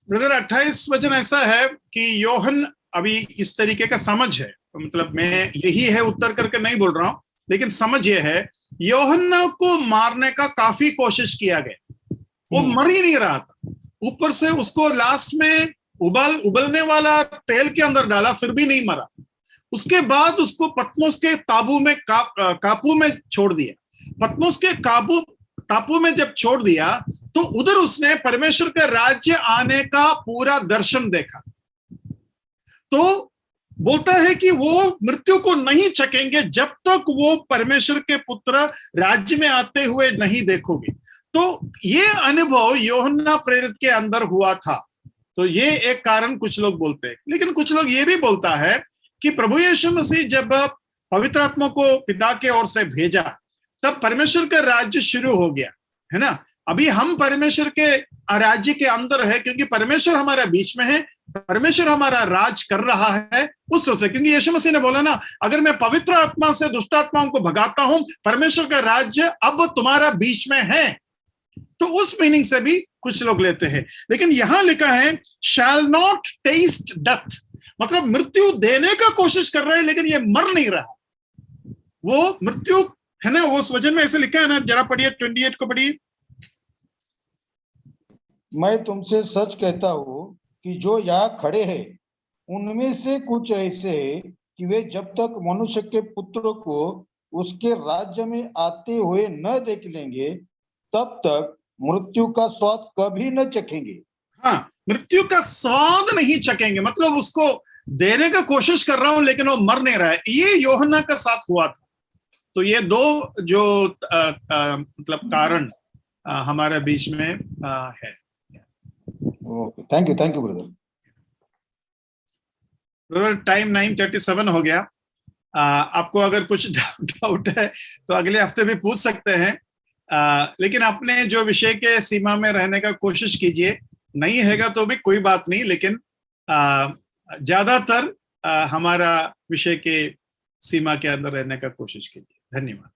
ब्रदर। 28 वचन ऐसा है कि योहन, अभी इस तरीके का समझ है, मतलब मैं यही है उत्तर करके नहीं बोल रहा हूं, लेकिन समझ ये है, योहन्ना को मारने का काफी कोशिश किया गया, वो मर ही नहीं रहा था। ऊपर से उसको लास्ट में उबलने वाला तेल के अंदर डाला, फिर भी नहीं मरा। उसके बाद उसको पतमोस के ताबू में काबू में छोड़ दिया। पतमोस के टापू में जब छोड़ दिया तो उधर उसने परमेश्वर के राज्य आने का पूरा दर्शन देखा। तो बोलता है कि वो मृत्यु को नहीं चखेंगे जब तक वो परमेश्वर के पुत्र राज्य में आते हुए नहीं देखोगे। तो ये अनुभव यूहन्ना प्रेरित के अंदर हुआ था। तो ये एक कारण कुछ लोग बोलते हैं, लेकिन कुछ लोग ये भी बोलता है कि प्रभु यीशु मसीह जब पवित्र आत्मा को पिता के ओर से भेजा, तब परमेश्वर का राज्य शुरू हो गया, है ना। अभी हम परमेश्वर के राज्य के अंदर है, क्योंकि परमेश्वर हमारे बीच में है, परमेश्वर हमारा राज कर रहा है उस रूप से। क्योंकि यीशु मसीह ने बोला ना, अगर मैं पवित्र आत्मा से दुष्ट आत्माओं को भगाता हूं, परमेश्वर का राज्य अब तुम्हारा बीच में है। तो उस मीनिंग से भी कुछ लोग लेते हैं। लेकिन यहां लिखा है शैल नॉट टेस्ट डेथ, मतलब मृत्यु देने का कोशिश कर रहे हैं लेकिन ये मर नहीं रहा, वो मृत्यु है ना। उस वचन में ऐसे लिखा है ना, जरा पढ़िए 28 को पढ़िए। मैं तुमसे सच कहता हूं कि जो यहाँ खड़े हैं उनमें से कुछ ऐसे हैं कि वे जब तक मनुष्य के पुत्र को उसके राज्य में आते हुए न देख लेंगे तब तक मृत्यु का स्वाद कभी न चखेंगे। हाँ, मृत्यु का स्वाद नहीं चखेंगे, मतलब उसको देने का कोशिश कर रहा हूं लेकिन वो मर नहीं रहा है। ये यूहन्ना का साथ हुआ था। तो ये दो जो मतलब कारण हमारे बीच में है। Thank you brother. टाइम 9:37 हो गया। आपको अगर कुछ डाउट है तो अगले हफ्ते भी पूछ सकते हैं, लेकिन अपने जो विषय के सीमा में रहने का कोशिश कीजिए। नहीं हैगा तो भी कोई बात नहीं, लेकिन ज्यादातर हमारा विषय के सीमा के अंदर रहने का कोशिश कीजिए। धन्यवाद।